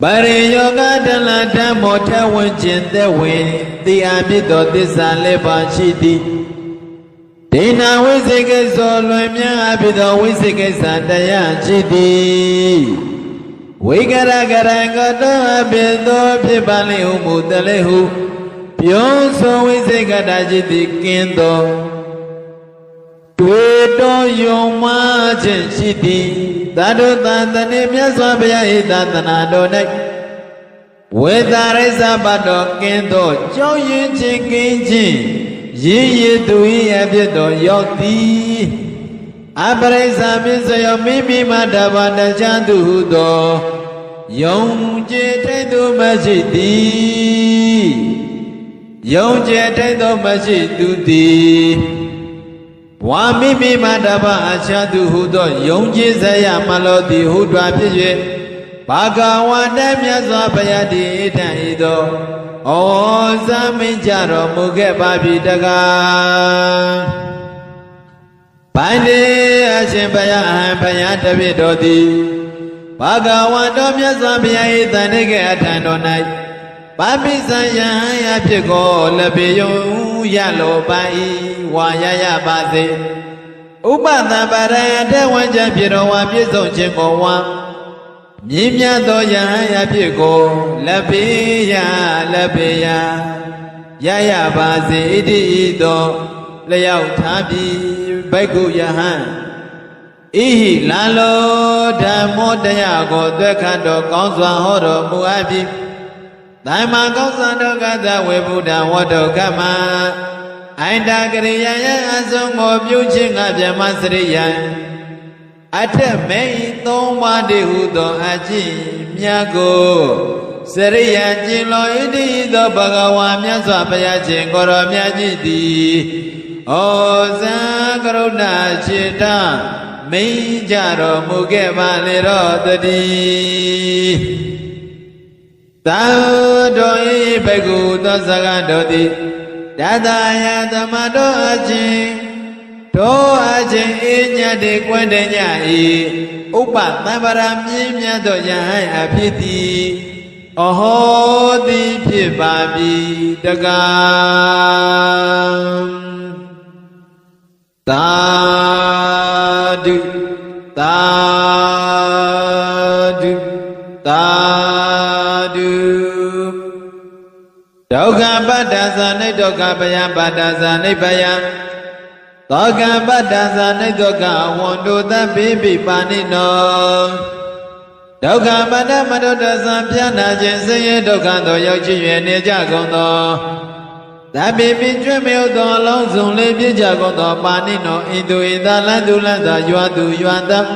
ပရိယောဂတလဓမ္မောထဝင်ခြင်းသက်ဝင်သိအပ်ပြီးသောသစ္စာလေးပါးရှိသည်ဒိဏဝိသေကိသောလွင်မြန်းအပ်ပြီးသောဝိသေကိသတရားရှိသည်ဝိကရကရံကတောအပိသောဖြစ်ပါလိဟုမူတလေဟုပြောဆိုဝိသေကတာจิตကင်းသောတွေ့တော်ယုံမှခြင်းရှိသည်သာဓုသံတနေမြတ်စွာဘုရား၏သာသနာတော်၌ ဝေသာရိစ္ဆဘတ်တော်ကင်းသောကြောင်းရင်ချင်းကင်းချင်းရည်ရည်သူ၏အဖြစ်တော်ရောက်သည်အပရိစ္ဆာမစ္စယောမိမိမတဘာတချမ်းသူဟုသောယုံကြည်ထိတ်သူမရှိသည်ယုံကြည်ထိတ်သောမရှိသူသည်ဝါမိမိမတဘာအချမ်းသူဟုသောယုံကြည်စရာမလို့သည်ဟုတွာဖြစ်၍ဘာဂဝါတမြတ်စွာဘုရားတည်ထံဤသောဩဇာမင်းကြတော်မူခဲ့ပါပြီတကားဘိုင်းဒီအရှင်ဘုရားအဟံဘုရားတပည့်တော်သည်ဘာဂဝါတော်မြတ်စွာဘုရား၏တန်တိကေအထံတော်၌ပါပိစံယံယဖြစ်ကိုလက်ပေယုံရလိုပါ၏ဝါရရပါစေဥပသံပါရယတေဝံချံဖြစ်တော်ဝါပြည့်စုံခြင်းကိုဝါမြင့်မြတ်သောယဟန်ရဖြစ်ကိုလက်ပေယလက်ပေယရရပါစေဣတိဤသောလျောက်ထားပြီးဘိက္ခုယဟန်ဣဟိလာလောဓမ္မောတရားကိုသွက်ခတ်တော်ကောင်းစွာဟောတော်မူအပ်ပြီးတိုင်မာကောင်းစွာတော်ကသဝေဗုဒ္ဓဝတ္တကမ္မအိန္ဒကရိယယအဆုံးကိုပြုခြင်းကဗြဟ္မစရိယံအထက်မေဤသုံးပါးတည်းဟုသောအကျင့်မြတ်ကိုစရိယံကျင့်တော်ဣတိသောဘဂဝါမြတ်စွာဘုရားရှင်ကိုရောမြတ်ကြီးသည်ဩဇံကရုဏာရှိတာမိန်ကြတော်မူခဲ့ပါလေတော့တည်းသာတော်ဤဘဂုသောစကားတော်သည်တတယသမတော်အချင်းတို့အချင်းအေးညတ်တွေကွန်းတဲ့ညဤဥပသံဗရာမြင်းမြတ်သောယဟန်အဖြစ်သည်အဟောသည်ဖြစ်ပါပြီတကားသာဓုသာဓုသာဓုဒုက္ခပတ္တဇာနိဒုက္ခပယပတ္တဇာနိဗ္ဗယသောကံပတ္တဇာနိဒုက္ခဝန္တုသဗ္ဗေပိပါဏိနောဒုက္ခပတ္တမတုတ္တဇံပြနာခြင်းဆင်းရဲဒုက္ခသောရောက်ချင်၍နေကြကုန်သောသဗ္ဗေပိကျွတ်မြောသောအလုံးစုံလေးပြည့်ကြကုန်သောပါဏိနောဣတုဣသလန်တုလန်သောရွာသူရွာသား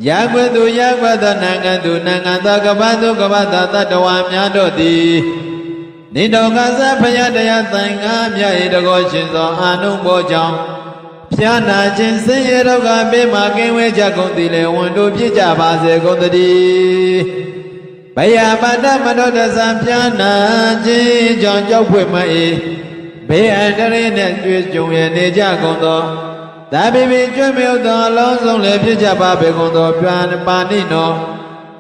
ယာကွေသူယာကွေသောနိုင်ငံသူနိုင်ငံသောကပ္ပသူကပ္ပသောတတ္တဝါများတို့သည်နိတောကသဖယတရားသံဃာမြတ်၏တကောရှင်သောအာနုဘောကြောင့်ဖြာနာခြင်းဆင်းရဲဒုက္ခပေးမှကင်းဝေးကြကုန်သည်လေဝန်တို့ဖြစ်ကြပါစေကုန်သတည်းဘယပါဒမတောတသံဖြာနာခြင်းကြောင့်ကြောက်ဖွယ်မ၏ဘေးအန္တရာယ်နှင့်တွေ့ကြုံရနေကြကုန်သောသာဘိဘိကျွတ်မြောက်သောအလုံးစုံလည်းဖြစ်ကြပါပေကုန်သောပြန်ပါဏိနော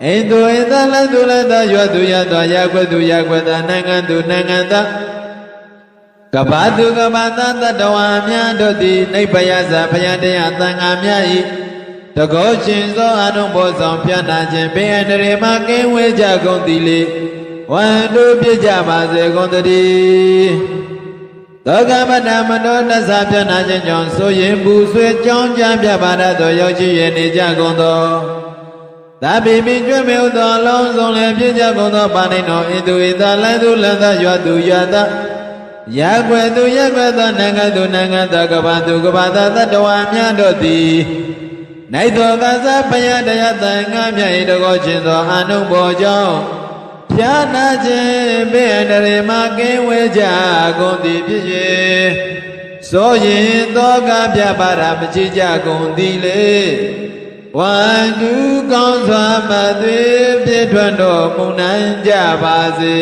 ဣန္ဒုဣသလန်သူလတရွသူရသောယာကွေသူယာကွေသာနိုင်ငံသူနိုင်ငံသားကပ္ပသူကပ္ပသတ္တဝါများတို့သည်နိဗ္ဗယဇာဘုရားတရားသံဃာများ၏တကောရှင်သောအနုဘောဆောင်ပြနာခြင်းဘေးအန္တရာယ်မှကင်းဝေးကြကုန်သည်လေဝန္တုပြကြပါစေကုန်သတည်းသောကပတ္တမနောတသပြနာခြင်းကြောင့်ဆိုရင်ပူဆွေးကြောင်းကြပြပါရသောရောက်ချင်ရနေကြကုန်သောသဗ္ဗေပိကျွတ်မြောသောအလုံးစုံလည်းပြည့်ကြကုန်သောပါဏိနောဣတုဣသလန်သူလန်သောရွာသူရွာသားယာကွယ်သူယာကွယ်သောနိုင်ငံသူနိုင်ငံသောကပ္ပသူကပ္ပသောတတ္တဝါများတို့သည်နိုင်သောကသဘယတရားသံဃာမြတ်၏တကောခြင်းသောအာနုဘောကြောင့်ဖြာနာခြင်းဘေးအန္တရာယ်မှကင်းဝေးကြကုန်သည်ဖြစ်၍ဆိုရင်သောကပြပါရမချကြကုန်သည်လေဝန္တုကောင်းစွာမသွေးပြည့်ထွန်းတော်မူနိုင်ကြပါစေ